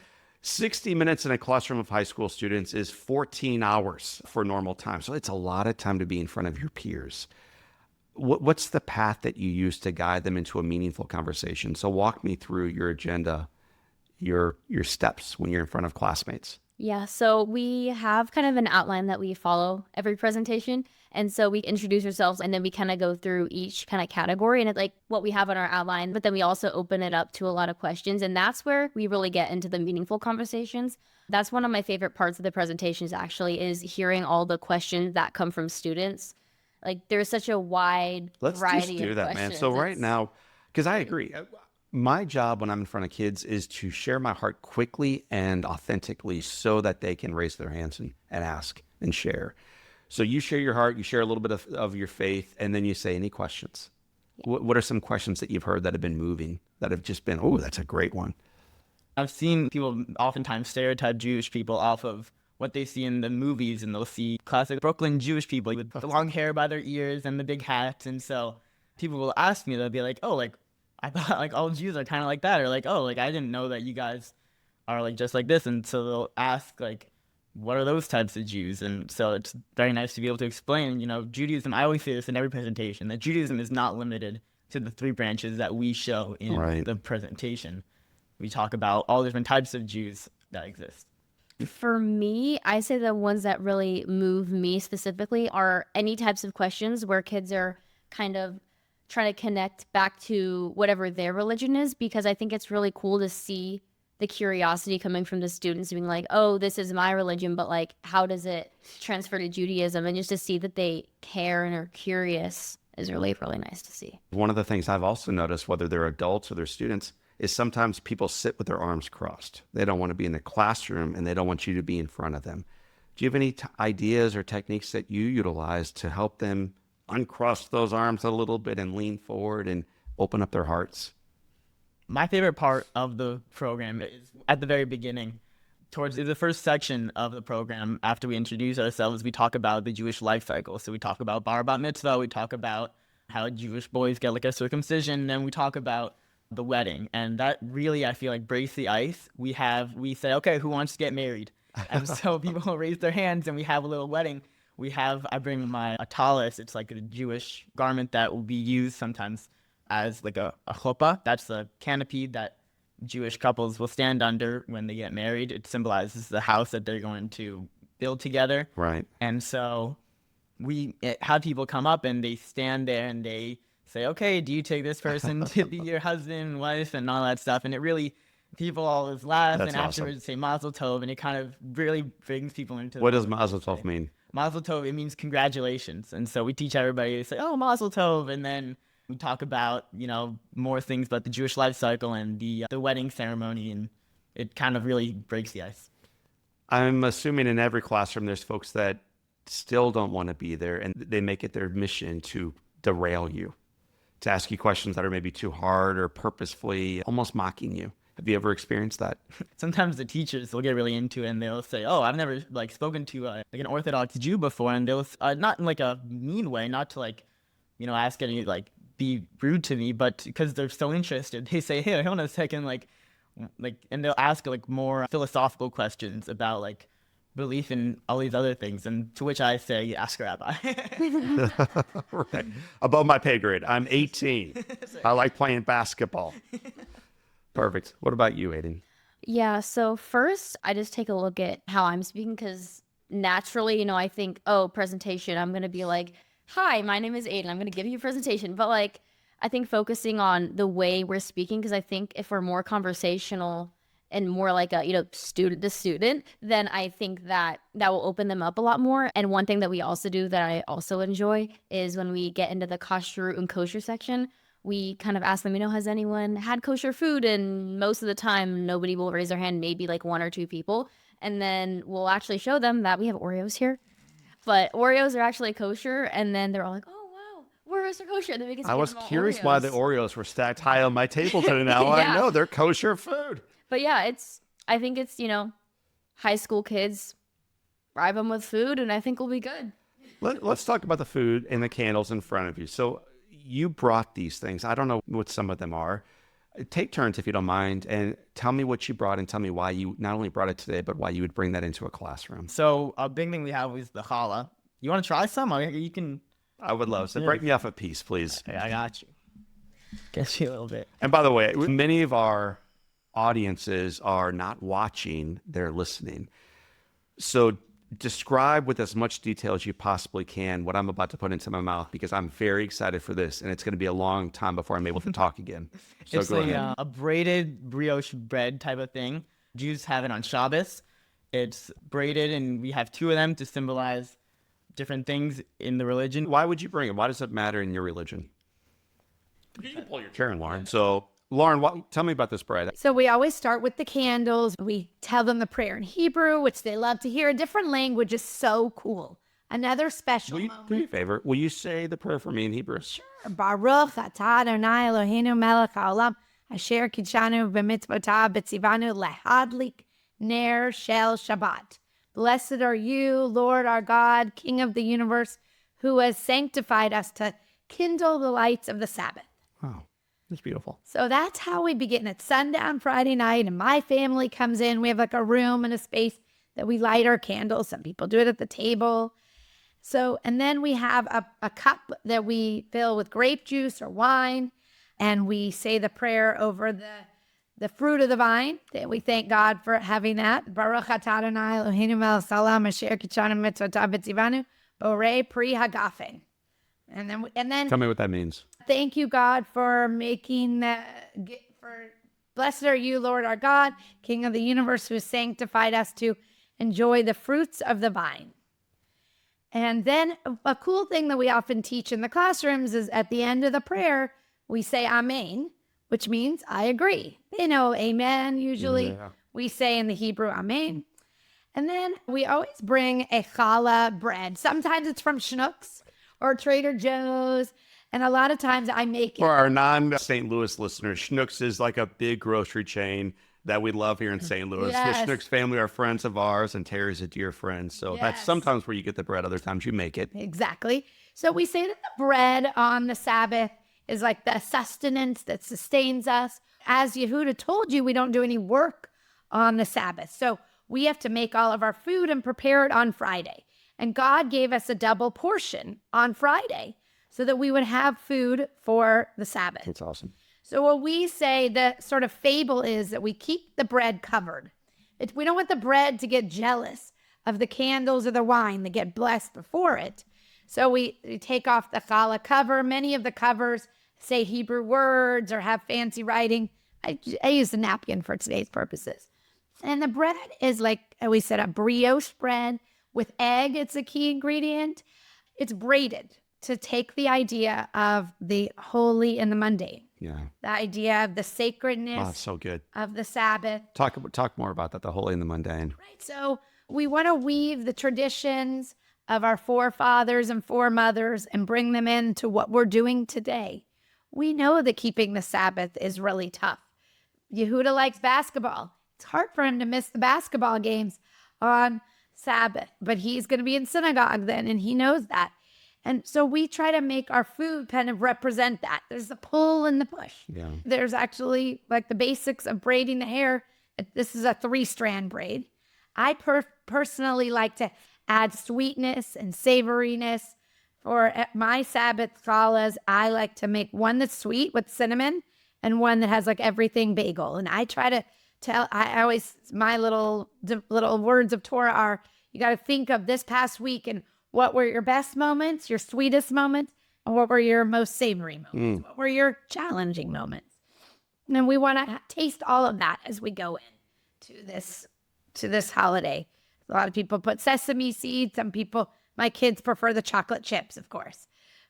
60 minutes in a classroom of high school students is 14 hours for normal time. So it's a lot of time to be in front of your peers. What's the path that you use to guide them into a meaningful conversation? So walk me through your agenda, your steps when you're in front of classmates. Yeah, so we have kind of an outline that we follow every presentation. And so we introduce ourselves and then we kind of go through each kind of category and it's like what we have on our outline. But then we also open it up to a lot of questions. And that's where we really get into the meaningful conversations. That's one of my favorite parts of the presentations actually is hearing all the questions that come from students. Like there's such a wide variety of questions. Let's just do that, man. So right now, because I agree. My job when I'm in front of kids is to share my heart quickly and authentically so that they can raise their hands and ask and share. So you share your heart, you share a little bit of your faith, and then you say, any questions? Yeah. What are some questions that you've heard that have been moving, that have just been, oh, that's a great one? I've seen people oftentimes stereotype Jewish people off of what they see in the movies, and they'll see classic Brooklyn Jewish people with the long hair by their ears and the big hats. And so people will ask me, they'll be like, oh, like, I thought like all Jews are kind of like that, or like, oh, like I didn't know that you guys are like just like this. And so they'll ask like, what are those types of Jews? And so it's very nice to be able to explain, you know, Judaism. I always say this in every presentation, that Judaism is not limited to the 3 branches that we show in the presentation. We talk about all different types of Jews that exist. For me, I say the ones that really move me specifically are any types of questions where kids are kind of trying to connect back to whatever their religion is, because I think it's really cool to see the curiosity coming from the students being like, oh, this is my religion, but like, how does it transfer to Judaism? And just to see that they care and are curious is really, really nice to see. One of the things I've also noticed, whether they're adults or they're students, is sometimes people sit with their arms crossed. They don't want to be in the classroom and they don't want you to be in front of them. Do you have any ideas or techniques that you utilize to help them uncross those arms a little bit and lean forward and open up their hearts? My favorite part of the program is at the very beginning. Towards the first section of the program, after we introduce ourselves, we talk about the Jewish life cycle. So we talk about bar bat mitzvah, we talk about how Jewish boys get like a circumcision, and we talk about the wedding. And that really, I feel like, breaks the ice. We say, okay, who wants to get married? And so people raise their hands and we have a little wedding. I bring my talis. It's like a Jewish garment that will be used sometimes as like a chuppah. That's the canopy that Jewish couples will stand under when they get married. It symbolizes the house that they're going to build together. Right. And so we have people come up and they stand there and they say, okay, do you take this person to be your husband, wife, and all that stuff? And it really, people always laugh. That's and afterwards say Mazel Tov, and it kind of really brings people into What does Mazel Tov mean? Mazel Tov, it means congratulations. And so we teach everybody to say, oh, Mazel Tov, and then we talk about, you know, more things about the Jewish life cycle and the wedding ceremony, and it kind of really breaks the ice. I'm assuming in every classroom there's folks that still don't want to be there, and they make it their mission to derail you, to ask you questions that are maybe too hard or purposefully almost mocking you. Have you ever experienced that? Sometimes the teachers will get really into it and they'll say, oh, I've never like spoken to like an Orthodox Jew before. And they'll, not in like a mean way, not to like, you know, ask any like be rude to me, but because they're so interested, they say, hey, hold on a second, and they'll ask like more philosophical questions about like belief in all these other things, and to which I say, ask a rabbi. Right. Above my pay grade. I'm 18. I like playing basketball. Perfect. What about you, Ayden? Yeah, so first I just take a look at how I'm speaking because naturally, I think, oh, presentation, I'm going to be like, hi, my name is Ayden. I'm going to give you a presentation. But like, I think focusing on the way we're speaking, because I think if we're more conversational and more like a, student to student, then I think that will open them up a lot more. And one thing that we also do that I also enjoy is when we get into the kashrut and kosher section, we kind of ask them, has anyone had kosher food? And most of the time, nobody will raise their hand, maybe like one or two people. And then we'll actually show them that we have Oreos here. But Oreos are actually kosher. And then they're all like, oh, wow, Oreos are kosher. And then we can I was give them all curious Oreos. why the Oreos were stacked high on my table today. Now I know they're kosher food. But yeah, I think it's, high school kids, bribe them with food, and I think we'll be good. Let's talk about the food and the candles in front of you. So you brought these things. I don't know what some of them are. Take turns if you don't mind, and tell me what you brought and tell me why you not only brought it today, but why you would bring that into a classroom. So a big thing we have is the challah. You want to try some? You can. I would love. So break me off a piece, please. Okay, I got you. Get you a little bit. And by the way, many of our audiences are not watching, they're listening. So describe with as much detail as you possibly can what I'm about to put into my mouth, because I'm very excited for this, and it's going to be a long time before I'm able to talk again. So It's go ahead. a braided brioche bread type of thing. Jews have it on Shabbos. It's braided, and we have two of them to symbolize different things in the religion. Why would you bring it? Why does it matter in your religion? You can pull your chair in, Lauren. So Lauren, tell me about this bread. So we always start with the candles. We tell them the prayer in Hebrew, which they love to hear. A different language is so cool. Another special moment. Do me a favor. Will you say the prayer for me in Hebrew? Sure. Baruch atah Adonai Eloheinu melech haolam asher kidshanu b'mitzvotav b'tzivanu lehadlik ner shel Shabbat. Blessed are you, Lord our God, King of the universe, who has sanctified us to kindle the lights of the Sabbath. Wow, that's beautiful. So that's how we begin at sundown Friday night, and my family comes in. We have like a room and a space that we light our candles. Some people do it at the table. So, and then we have a cup that we fill with grape juice or wine, and we say the prayer over the fruit of the vine. That we thank God for having that. Baruch atah Adonai Eloheinu melech haolam asher kidshanu b'mitzvotav b'tzivanu borei pri hagafen. And then Tell me what that means. thank you, God, for blessed are you, Lord our God, King of the universe, who has sanctified us to enjoy the fruits of the vine. And then a cool thing that we often teach in the classrooms is at the end of the prayer, we say Amen, which means I agree. They know amen usually. Yeah. We say in the Hebrew Amen. And then we always bring a challah bread. Sometimes it's from Schnucks or Trader Joe's. And a lot of times I make it. For our non-St. Louis listeners, Schnucks is like a big grocery chain that we love here in St. Louis. Yes. The Schnucks family are friends of ours, and Terry's a dear friend. So that's Yes. sometimes where you get the bread, other times you make it. Exactly. So we say that the bread on the Sabbath is like the sustenance that sustains us. As Yehudah told you, we don't do any work on the Sabbath. So we have to make all of our food and prepare it on Friday. And God gave us a double portion on Friday so that we would have food for the Sabbath. That's awesome. So what we say, the sort of fable is that we keep the bread covered. We don't want the bread to get jealous of the candles or the wine that get blessed before it. So we take off the challah cover. Many of the covers say Hebrew words or have fancy writing. I use a napkin for today's purposes. And the bread is like we said, a brioche bread with egg. It's a key ingredient. It's braided to take the idea of the holy and the mundane. Yeah. The idea of the sacredness Oh, it's so good. of the Sabbath. Talk more about that, the holy and the mundane. Right. So we want to weave the traditions of our forefathers and foremothers and bring them into what we're doing today. We know that keeping the Sabbath is really tough. Yehudah likes basketball. It's hard for him to miss the basketball games on Sabbath, but he's going to be in synagogue then, and he knows that. And so we try to make our food kind of represent that. There's the pull and the push. Yeah. There's actually like the basics of braiding the hair. This is a 3-strand braid. I personally like to add sweetness and savoriness. For my Sabbath challahs, I like to make one that's sweet with cinnamon and one that has like everything bagel. And I try to tell, I always, my little words of Torah are, you got to think of this past week and what were your best moments, your sweetest moments, and what were your most savory moments? What were your challenging moments? And we want to taste all of that as we go into this holiday. A lot of people put sesame seeds. Some people, my kids prefer the chocolate chips, of course.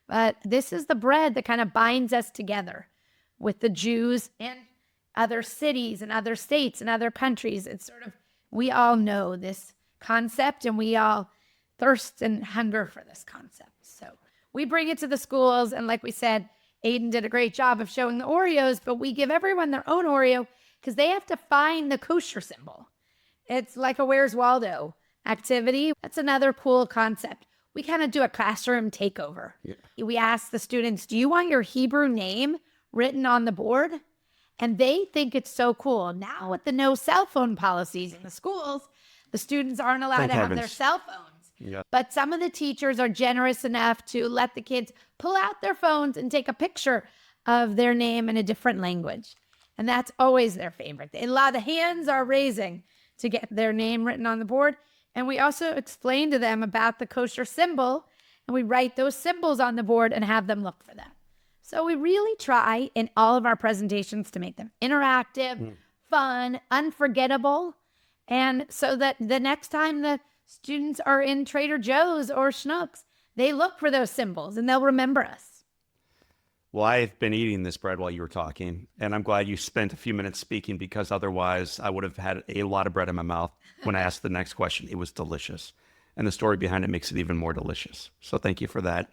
But this is the bread that kind of binds us together with the Jews and other cities and other states and other countries. It's sort of, we all know this concept and we all thirst and hunger for this concept. So we bring it to the schools. And like we said, Ayden did a great job of showing the Oreos, but we give everyone their own Oreo because they have to find the kosher symbol. It's like a Where's Waldo activity. That's another cool concept. We kind of do a classroom takeover. Yeah. We ask the students, do you want your Hebrew name written on the board? And they think it's so cool. Now with the no cell phone policies in the schools, the students aren't allowed to have their cell phones. Yeah. But some of the teachers are generous enough to let the kids pull out their phones and take a picture of their name in a different language. And that's always their favorite. A lot of hands are raising to get their name written on the board. And we also explain to them about the kosher symbol, and we write those symbols on the board and have them look for them. So we really try in all of our presentations to make them interactive, fun, unforgettable, and so that the next time the students are in Trader Joe's or Schnucks, they look for those symbols and they'll remember us. Well, I've been eating this bread while you were talking, and I'm glad you spent a few minutes speaking because otherwise I would have had a lot of bread in my mouth when I asked the next question. It was delicious, and the story behind it makes it even more delicious. So thank you for that.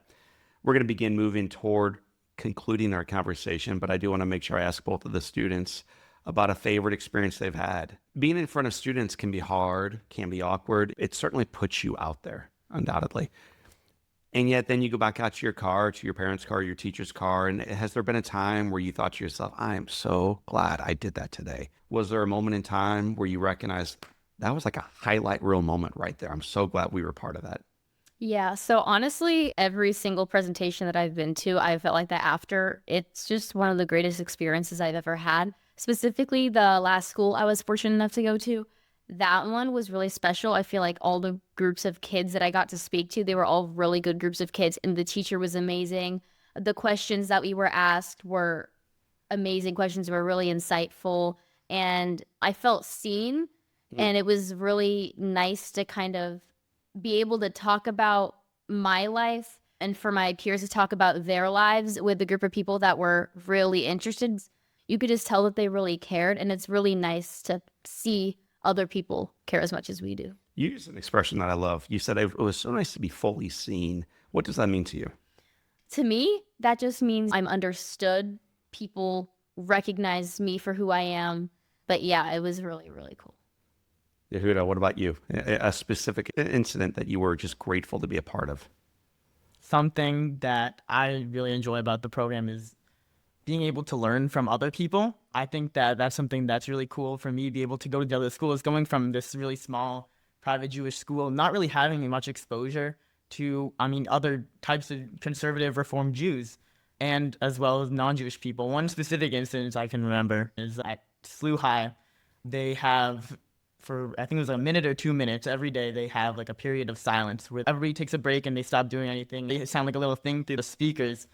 We're going to begin moving toward concluding our conversation, but I do want to make sure I ask both of the students about a favorite experience they've had. Being in front of students can be hard, can be awkward. It certainly puts you out there, undoubtedly. And yet then you go back out to your car, to your parents' car, your teacher's car. And has there been a time where you thought to yourself, I am so glad I did that today? Was there a moment in time where you recognized that was like a highlight reel moment right there? I'm so glad we were part of that. Yeah, so honestly, every single presentation that I've been to, I felt like that after. It's just one of the greatest experiences I've ever had. Specifically, the last school I was fortunate enough to go to, that one was really special. I feel like all the groups of kids that I got to speak to, they were all really good groups of kids, and the teacher was amazing. The questions that we were asked were amazing questions, were really insightful, and I felt seen, and it was really nice to kind of be able to talk about my life and for my peers to talk about their lives with a group of people that were really interested. You could just tell that they really cared, and it's really nice to see other people care as much as we do. You used an expression that I love. You said it was so nice to be fully seen. What does that mean to you? To me, that just means I'm understood. People recognize me for who I am. But yeah, it was really, really cool. Yehudah, what about you? A specific incident that you were just grateful to be a part of? Something that I really enjoy about the program is being able to learn from other people. I think that that's something that's really cool for me, be able to go to the other schools, going from this really small private Jewish school, not really having much exposure to, other types of conservative Reform Jews, and as well as non-Jewish people. One specific instance I can remember is at SLU High, they have, for I think it was a minute or 2 minutes every day, they have like a period of silence where everybody takes a break and they stop doing anything. They sound like a little thing through the speakers,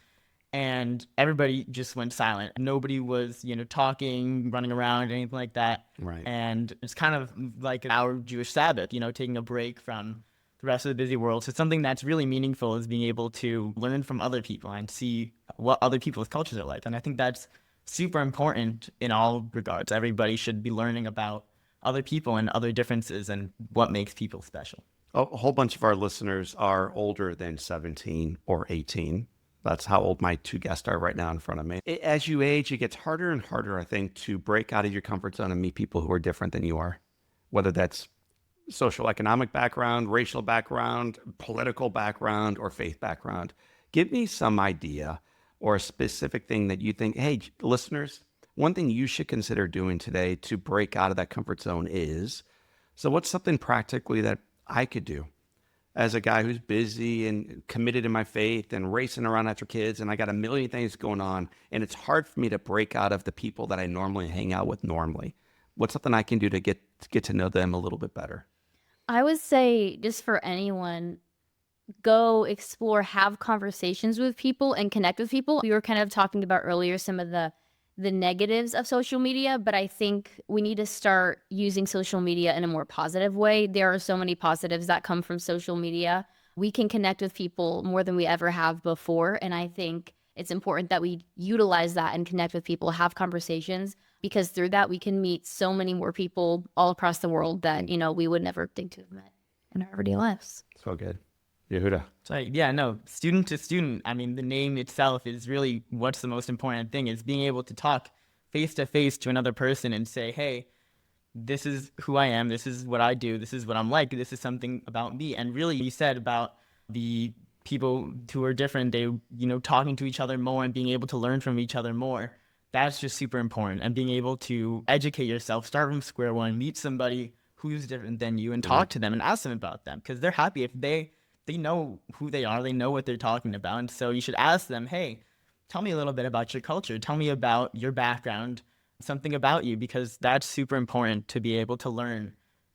and everybody just went silent. Nobody was, talking, running around, anything like that. Right. And it's kind of like our Jewish Sabbath, taking a break from the rest of the busy world. So something that's really meaningful is being able to learn from other people and see what other people's cultures are like. And I think that's super important in all regards. Everybody should be learning about other people and other differences and what makes people special. A whole bunch of our listeners are older than 17 or 18. That's how old my two guests are right now in front of me. As you age, it gets harder and harder, I think, to break out of your comfort zone and meet people who are different than you are, whether that's social economic background, racial background, political background, or faith background. Give me some idea or a specific thing that you think, hey, listeners, one thing you should consider doing today to break out of that comfort zone is, so what's something practically that I could do as a guy who's busy and committed in my faith and racing around after kids, and I got a million things going on, and it's hard for me to break out of the people that I normally hang out with normally. What's something I can do to get to know them a little bit better? I would say, just for anyone, go explore, have conversations with people and connect with people. We were kind of talking about earlier some of the negatives of social media, but I think we need to start using social media in a more positive way. There are so many positives that come from social media. We can connect with people more than we ever have before, and I think it's important that we utilize that and connect with people, have conversations, because through that we can meet so many more people all across the world that, we would never think to have met in our everyday lives. So good. Yehudah. So yeah, no, student to student. I mean, the name itself is really what's the most important thing, is being able to talk face to face to another person and say, hey, this is who I am. This is what I do. This is what I'm like. This is something about me. And really, you said about the people who are different, they, talking to each other more and being able to learn from each other more. That's just super important. And being able to educate yourself, start from square one, meet somebody who's different than you and talk to them and ask them about them, because they're happy if they know who they are, they know what they're talking about. And so you should ask them, hey, tell me a little bit about your culture. Tell me about your background, something about you, because that's super important to be able to learn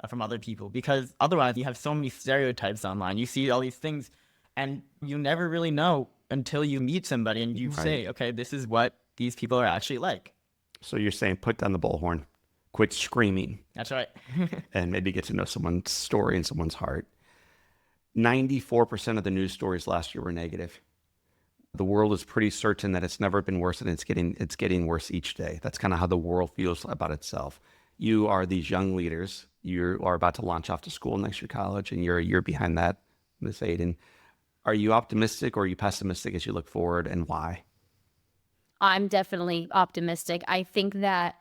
from other people. Because otherwise you have so many stereotypes online. You see all these things and you never really know until you meet somebody and you say, okay, this is what these people are actually like. So you're saying put down the bullhorn, quit screaming. That's right. And maybe get to know someone's story and someone's heart. 94% of the news stories last year were negative. The world is pretty certain that it's never been worse, and it's getting worse each day. That's kind of how the world feels about itself. You are these young leaders. You are about to launch off to school next year, college, and you're a year behind that, Ms. Ayden. Are you optimistic or are you pessimistic as you look forward, and why? I'm definitely optimistic. I think that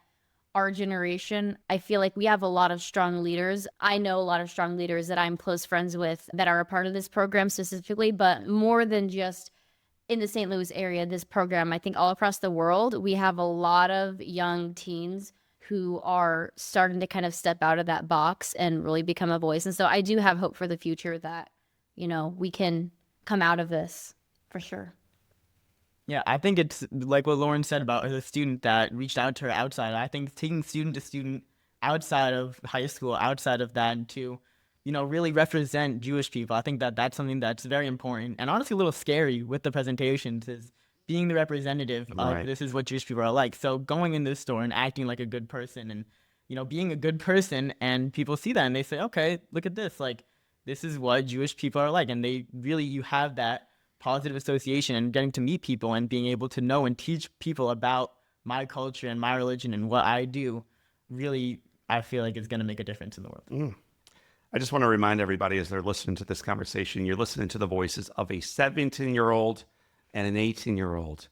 our generation, I feel like we have a lot of strong leaders. I know a lot of strong leaders that I'm close friends with that are a part of this program specifically, but more than just in the St. Louis area, this program, I think all across the world, we have a lot of young teens who are starting to kind of step out of that box and really become a voice. And so I do have hope for the future that, we can come out of this for sure. Yeah, I think it's like what Lauren said about the student that reached out to her outside. I think taking student to student outside of high school, outside of that, and to, really represent Jewish people. I think that that's something that's very important and honestly a little scary with the presentations, is being the representative of this is what Jewish people are like. So going in this store and acting like a good person and, being a good person, and people see that and they say, okay, look at this. Like, this is what Jewish people are like. And you have that positive association and getting to meet people and being able to know and teach people about my culture and my religion and what I do, really, I feel like it's going to make a difference in the world. I just want to remind everybody as they're listening to this conversation, you're listening to the voices of a 17-year-old and an 18-year-old,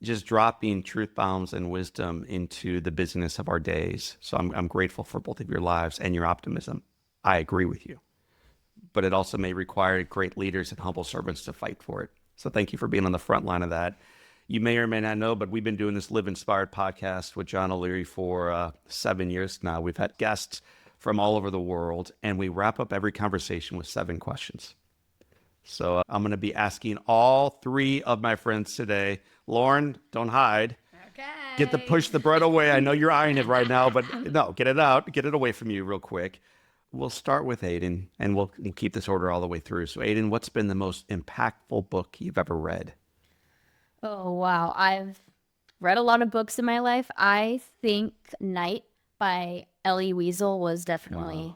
just dropping truth bombs and wisdom into the business of our days. So I'm grateful for both of your lives and your optimism. I agree with you. But it also may require great leaders and humble servants to fight for it. So thank you for being on the front line of that. You may or may not know, but we've been doing this Live Inspired podcast with John O'Leary for 7 years now. We've had guests from all over the world, and we wrap up every conversation with 7 questions. So I'm going to be asking all 3 of my friends today. Lauren, don't hide. Okay. Push the bread away. I know you're eyeing it right now, but no, get it out. Get it away from you real quick. We'll start with Ayden, and we'll keep this order all the way through. So Ayden, what's been the most impactful book you've ever read? Oh, wow. I've read a lot of books in my life. I think Night by Elie Wiesel was definitely,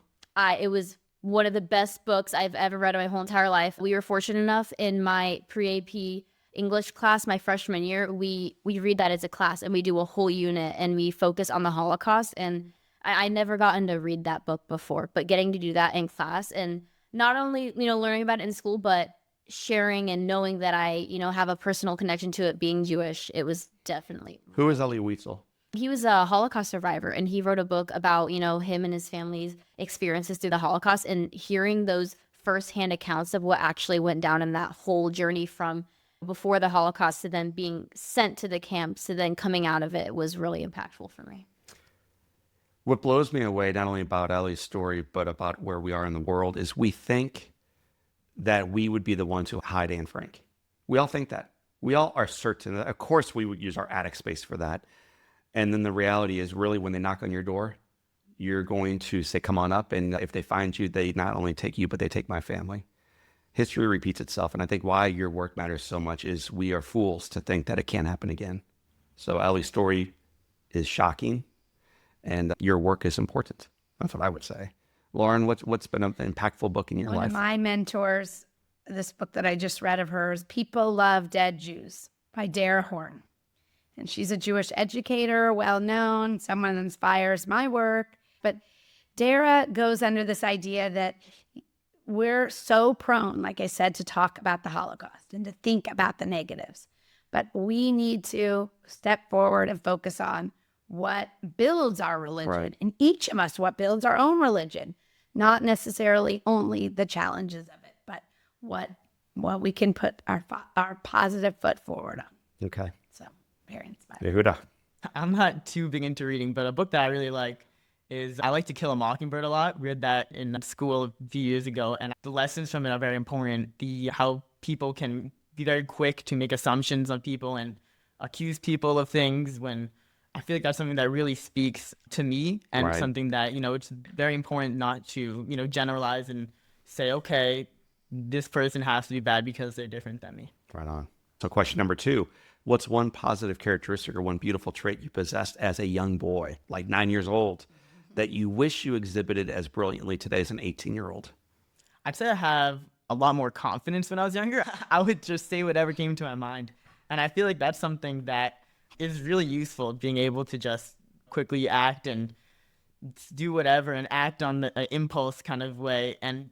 it was one of the best books I've ever read in my whole entire life. We were fortunate enough in my pre-AP English class, my freshman year, we read that as a class and we do a whole unit and we focus on the Holocaust. And I never gotten to read that book before, but getting to do that in class and not only, learning about it in school, but sharing and knowing that I, have a personal connection to it being Jewish, it was definitely. Who is Elie Wiesel? He was a Holocaust survivor, and he wrote a book about, him and his family's experiences through the Holocaust, and hearing those firsthand accounts of what actually went down in that whole journey from before the Holocaust to then being sent to the camps to then coming out of it was really impactful for me. What blows me away, not only about Ellie's story, but about where we are in the world, is we think that we would be the ones who hide Anne Frank. We all think that. We all are certain that, of course, we would use our attic space for that. And then the reality is really when they knock on your door, you're going to say, come on up. And if they find you, they not only take you, but they take my family. History repeats itself. And I think why your work matters so much is we are fools to think that it can't happen again. So Ellie's story is shocking. And your work is important. That's what I would say. Lauren, what's been an impactful book in your life? One of my mentors, this book that I just read of hers, People Love Dead Jews by Dara Horn. And she's a Jewish educator, well-known, someone that inspires my work. But Dara goes under this idea that we're so prone, like I said, to talk about the Holocaust and to think about the negatives. But we need to step forward and focus on what builds our religion, Right. and each of us, what builds our own religion, not necessarily only the challenges of it, but what we can put our positive foot forward on. Okay. So very inspiring. Yehudah. I'm not too big into reading, but a book that I really like is I Like to Kill a Mockingbird a lot. Read that in school a few years ago, and the lessons from it are very important. How people can be very quick to make assumptions on people and accuse people of things when I feel like that's something that really speaks to me, and Right. something that, it's very important not to, generalize and say, okay, this person has to be bad because they're different than me. Right on. So question number 2, what's one positive characteristic or one beautiful trait you possessed as a young boy, like 9 years old, that you wish you exhibited as brilliantly today as an 18-year-old? I'd say I have a lot more confidence when I was younger. I would just say whatever came to my mind. And I feel like that's something that is really useful, being able to just quickly act and do whatever and act on the impulse kind of way, and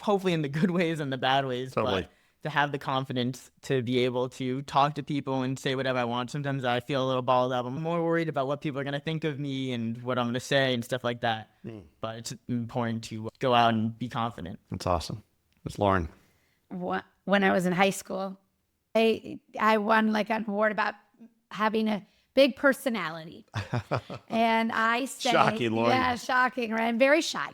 hopefully in the good ways and the bad ways. Totally. But to have the confidence to be able to talk to people and say whatever I want. Sometimes I feel a little balled up. I'm more worried about what people are going to think of me and what I'm going to say and stuff like that. But it's important to go out and be confident. That's awesome. It's Lauren. When I was in high school, I won like an award about having a big personality. And I say, Shocking, Lauren. Yeah, shocking, right? I'm very shy.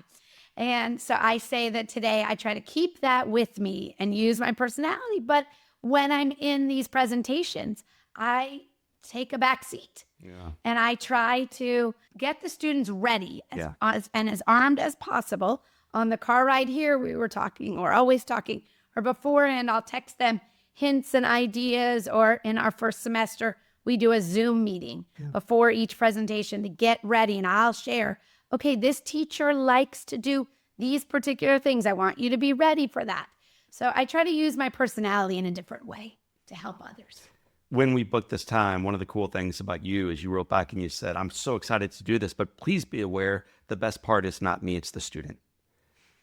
And so I say that today I try to keep that with me and use my personality. But when I'm in these presentations, I take a back seat. Yeah. And I try to get the students ready Yeah. and as armed as possible. On the car ride here, we were talking, or always talking, or beforehand, I'll text them hints and ideas. Or in our first semester, we do a Zoom meeting before each presentation to get ready. And I'll share, okay, this teacher likes to do these particular things. I want you to be ready for that. So I try to use my personality in a different way to help others. When we booked this time, one of the cool things about you is you wrote back and you said, I'm so excited to do this, but please be aware the best part is not me, it's the student.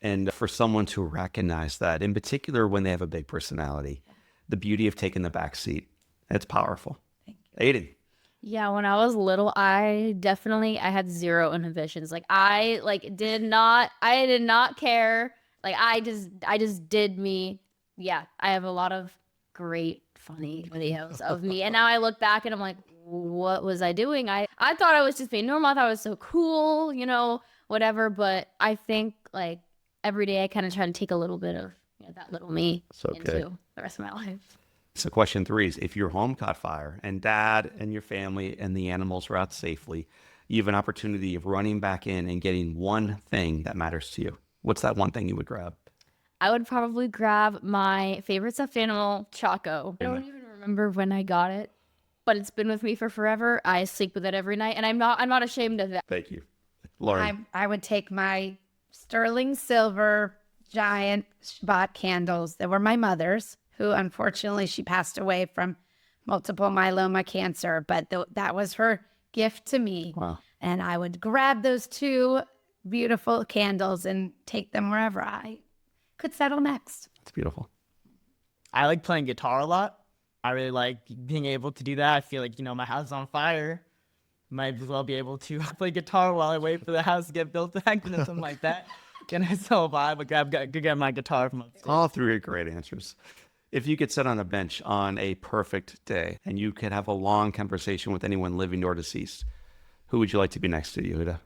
And for someone to recognize that, in particular when they have a big personality, the beauty of taking the back seat, it's powerful. Thank you. Ayden. Yeah, when I was little, I had zero inhibitions. I did not care. I just did me. Yeah, I have a lot of great funny videos of me. And now I look back and I'm like, what was I doing? I thought I was just being normal. I thought I was so cool, whatever. But I think every day I kind of try to take a little bit of that little me into the rest of my life. So question 3 is, if your home caught fire and dad and your family and the animals were out safely, you have an opportunity of running back in and getting one thing that matters to you. What's that one thing you would grab? I would probably grab my favorite stuffed animal, Choco. I don't even remember when I got it, but it's been with me for forever. I sleep with it every night, and I'm not ashamed of that. Thank you. Lauren. I would take my sterling silver giant Shabbat candles that were my mother's, who unfortunately she passed away from multiple myeloma cancer, but that was her gift to me. Wow. And I would grab those 2 beautiful candles and take them wherever I could settle next. That's beautiful. I like playing guitar a lot. I really like being able to do that. I feel like, my house is on fire. might as well be able to play guitar while I wait for the house to get built back or something like that. Get a solo vibe, but get my guitar from upstairs. All three are great answers. If you could sit on a bench on a perfect day and you could have a long conversation with anyone living or deceased, who would you like to be next to, Yehudah?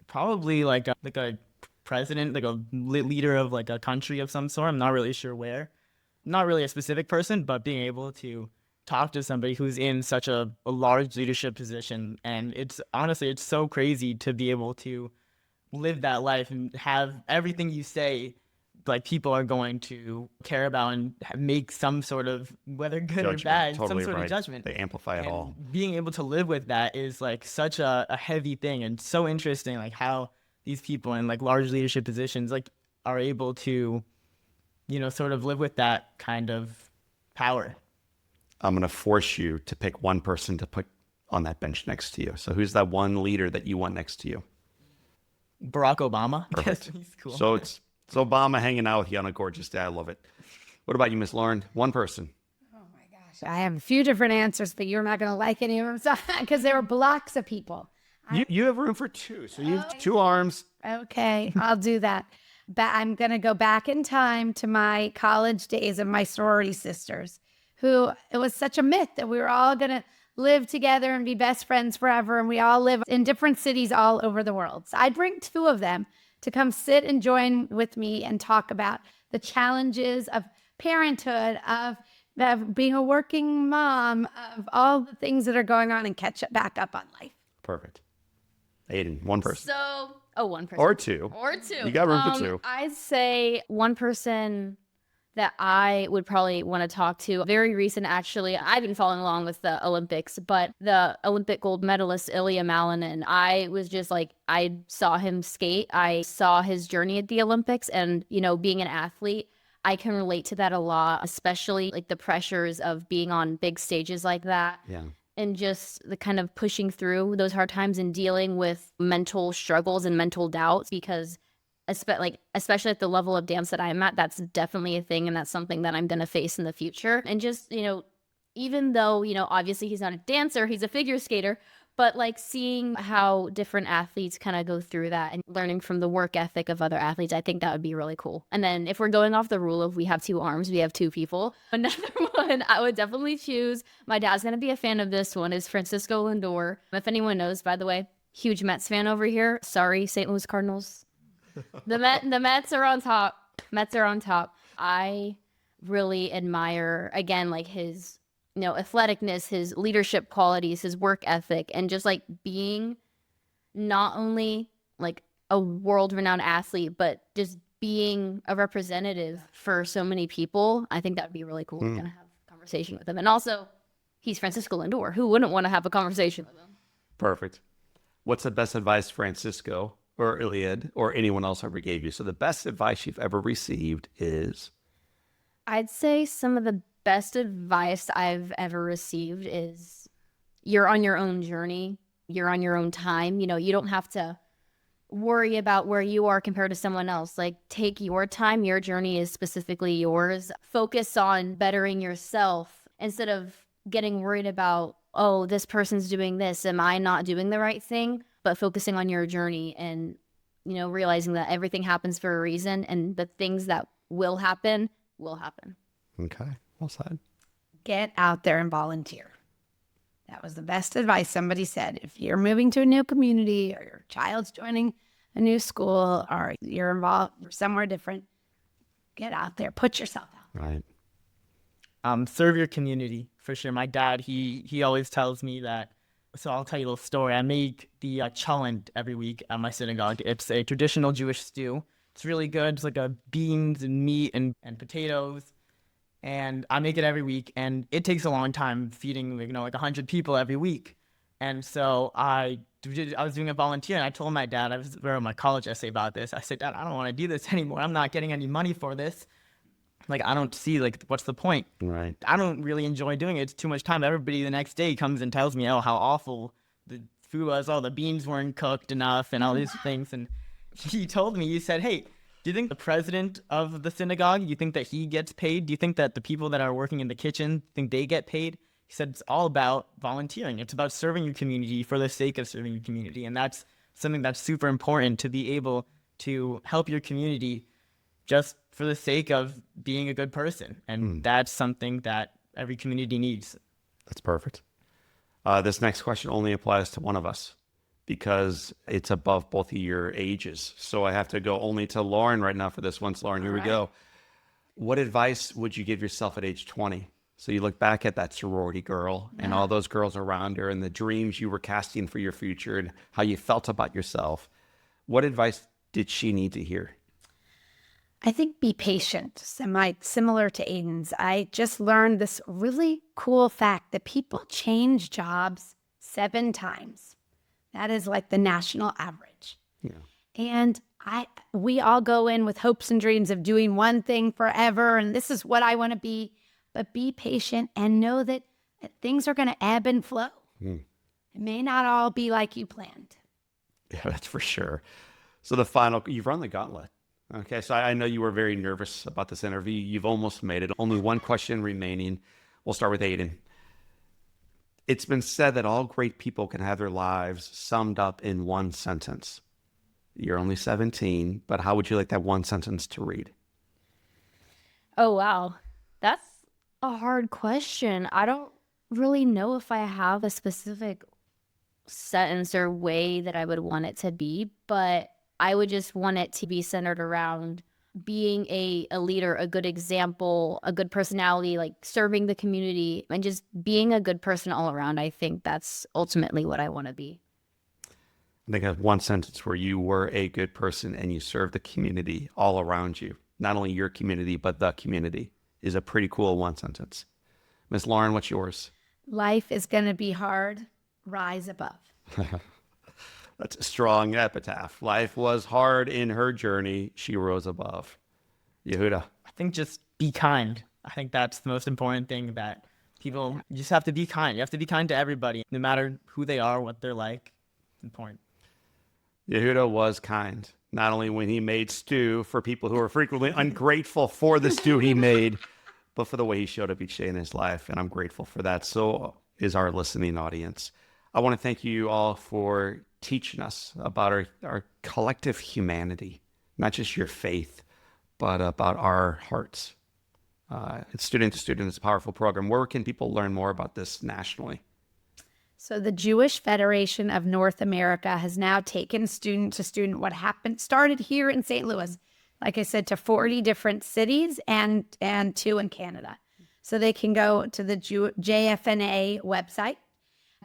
Probably like a president, like a leader of like a country of some sort. I'm not really sure where. Not really a specific person, but being able to talk to somebody who's in such a large leadership position. And it's honestly, it's so crazy to be able to live that life and have everything you say, like people are going to care about and make some sort of, whether good Judgment. or bad, Totally some sort right. of judgment. They amplify it And all. being able to live with that is like such a heavy thing, and so interesting, like how these people in like large leadership positions like are able to, you know, sort of live with that kind of power. I'm going to force you to pick one person to put on that bench next to you. So who's that one leader that you want next to you? Barack Obama. Perfect. He's cool. So it's Obama hanging out with you on a gorgeous day. I love it. What about you, Miss Lauren? One person. Oh my gosh. I have a few different answers, but you're not going to like any of them because there are blocks of people. You have room for two. So you have two arms. Okay, I'll do that. But I'm going to go back in time to my college days of my sorority sisters, who it was such a myth that we were all going to live together and be best friends forever. And we all live in different cities all over the world. So I'd bring two of them to come sit and join with me and talk about the challenges of parenthood, of being a working mom, of all the things that are going on, and catch back up on life. Perfect. Ayden, one person. One person. Or two. You got room for two. I'd say one person that I would probably want to talk to. Very recent, actually. I've been following along with the Olympics, but the Olympic gold medalist, Ilya Malinin, I was just like, I saw him skate. I saw his journey at the Olympics, and, you know, being an athlete, I can relate to that a lot, especially like the pressures of being on big stages like that. Yeah. And just the kind of pushing through those hard times and dealing with mental struggles and mental doubts, because especially at the level of dance that I'm at, that's definitely a thing, and that's something that I'm going to face in the future. And just, you know, even though, you know, obviously he's not a dancer, he's a figure skater, but like seeing how different athletes kind of go through that and learning from the work ethic of other athletes, I think that would be really cool. And then if we're going off the rule of we have two arms, we have two people, another one I would definitely choose, my dad's going to be a fan of this one, is Francisco Lindor. If anyone knows, by the way, huge Mets fan over here. Sorry, St. Louis Cardinals. The Mets are on top. Mets are on top. I really admire, again, like his, you know, athleticness, his leadership qualities, his work ethic, and just like being not only like a world-renowned athlete, but just being a representative for so many people. I think that would be really cool. We're gonna have a conversation with him. And also, he's Francisco Lindor. Who wouldn't want to have a conversation with him? Perfect. What's the best advice Francisco or Iliad or anyone else ever gave you? So the best advice you've ever received is? I'd say some of the best advice I've ever received is you're on your own journey. You're on your own time. You know, you don't have to worry about where you are compared to someone else. Like, take your time. Your journey is specifically yours. Focus on bettering yourself instead of getting worried about, oh, this person's doing this. Am I not doing the right thing? But focusing on your journey and, you know, realizing that everything happens for a reason, and the things that will happen will happen. Okay. Well said. Get out there and volunteer. That was the best advice somebody said. If you're moving to a new community, or your child's joining a new school, or you're involved somewhere different, get out there. Put yourself out. Right. Serve your community, for sure. My dad, he always tells me that. So I'll tell you a little story. I make the cholent every week at my synagogue. It's a traditional Jewish stew. It's really good. It's like beans and meat and potatoes. And I make it every week, and it takes a long time feeding, you know, like 100 people every week. And so I was doing a volunteer, and I told my dad, I wrote my college essay about this. I said, Dad, I don't want to do this anymore. I'm not getting any money for this. Like, I don't see, like, what's the point? Right. I don't really enjoy doing it. It's too much time. Everybody the next day comes and tells me, oh, how awful the food was. Oh, the beans weren't cooked enough and all these things. And he told me, he said, hey, do you think the president of the synagogue, you think that he gets paid? Do you think that the people that are working in the kitchen think they get paid? he said it's all about volunteering. It's about serving your community for the sake of serving your community. And that's something that's super important, to be able to help your community just for the sake of being a good person. And that's something that every community needs. That's perfect. This next question only applies to one of us because it's above both of your ages. So I have to go only to Lauren right now for this one. So Lauren, here we go. What advice would you give yourself at age 20? So you look back at that sorority girl and all those girls around her and the dreams you were casting for your future and how you felt about yourself. What advice did she need to hear? I think be patient. Similar to Ayden's. I just learned this really cool fact that people change jobs 7 times. That is like the national average. Yeah. And we all go in with hopes and dreams of doing one thing forever, and this is what I want to be. But be patient and know that things are going to ebb and flow. It may not all be like you planned. Yeah, that's for sure. So the final, you've run the gauntlet. Okay, so I know you were very nervous about this interview. You've almost made it. Only one question remaining. We'll start with Ayden. It's been said that all great people can have their lives summed up in one sentence. You're only 17, but how would you like that one sentence to read? Oh, wow. That's a hard question. I don't really know if I have a specific sentence or way that I would want it to be, but I would just want it to be centered around being a leader, a good example, a good personality, like serving the community and just being a good person all around. I think that's ultimately what I want to be. I think that's one sentence where you were a good person and you served the community all around you. Not only your community, but the community is a pretty cool one sentence. Miss Lauren, what's yours? Life is going to be hard. Rise above. That's a strong epitaph. Life was hard in her journey. She rose above. Yehudah. I think just be kind. I think that's the most important thing, that people, you just have to be kind. You have to be kind to everybody, no matter who they are, what they're like. It's important. Yehudah was kind, not only when he made stew for people who are frequently ungrateful for the stew he made, but for the way he showed up each day in his life. And I'm grateful for that. So is our listening audience. I want to thank you all for teaching us about our collective humanity, not just your faith, but about our hearts. It's Student to Student. It's a powerful program. Where can people learn more about this nationally? So the Jewish Federation of North America has now taken Student to Student, started here in St. Louis, like I said, to 40 different cities and 2 in Canada. So they can go to the JFNA website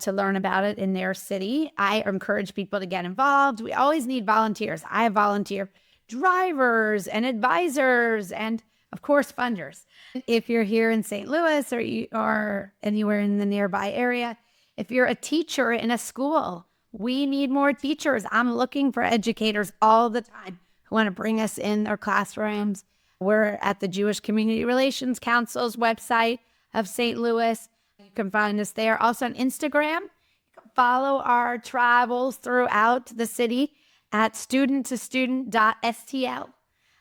to learn about it in their city. I encourage people to get involved. We always need volunteers. I have volunteer drivers and advisors and, of course, funders. If you're here in St. Louis or you are anywhere in the nearby area, if you're a teacher in a school, we need more teachers. I'm looking for educators all the time who want to bring us in their classrooms. We're at the Jewish Community Relations Council's website of St. Louis. You can find us there. Also on Instagram, you can follow our travels throughout the city at studenttostudent.stl.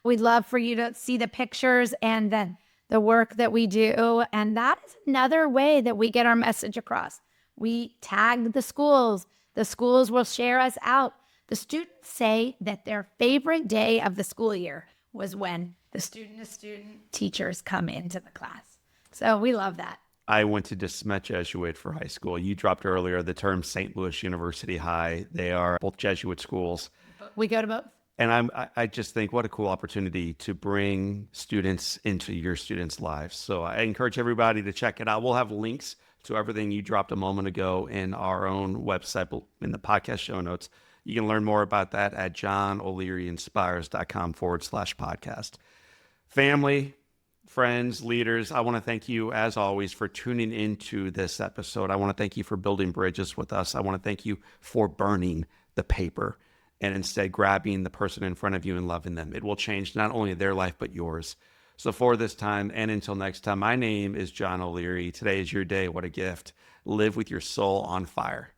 We'd love for you to see the pictures and then the work that we do. And that is another way that we get our message across. We tag the schools. The schools will share us out. The students say that their favorite day of the school year was when the student-to-student teachers come into the class. So we love that. I went to De Smet Jesuit for high school. You dropped earlier the term St. Louis University High. They are both Jesuit schools. We go to both. And I just think what a cool opportunity to bring students into your students' lives. So I encourage everybody to check it out. We'll have links to everything you dropped a moment ago in our own website, in the podcast show notes. You can learn more about that at johnolearyinspires.com/podcast. Family, friends, leaders, I want to thank you, as always, for tuning into this episode. I want to thank you for building bridges with us. I want to thank you for burning the paper and instead grabbing the person in front of you and loving them. It will change not only their life, but yours. So for this time and until next time, my name is John O'Leary. Today is your day. What a gift. Live with your soul on fire.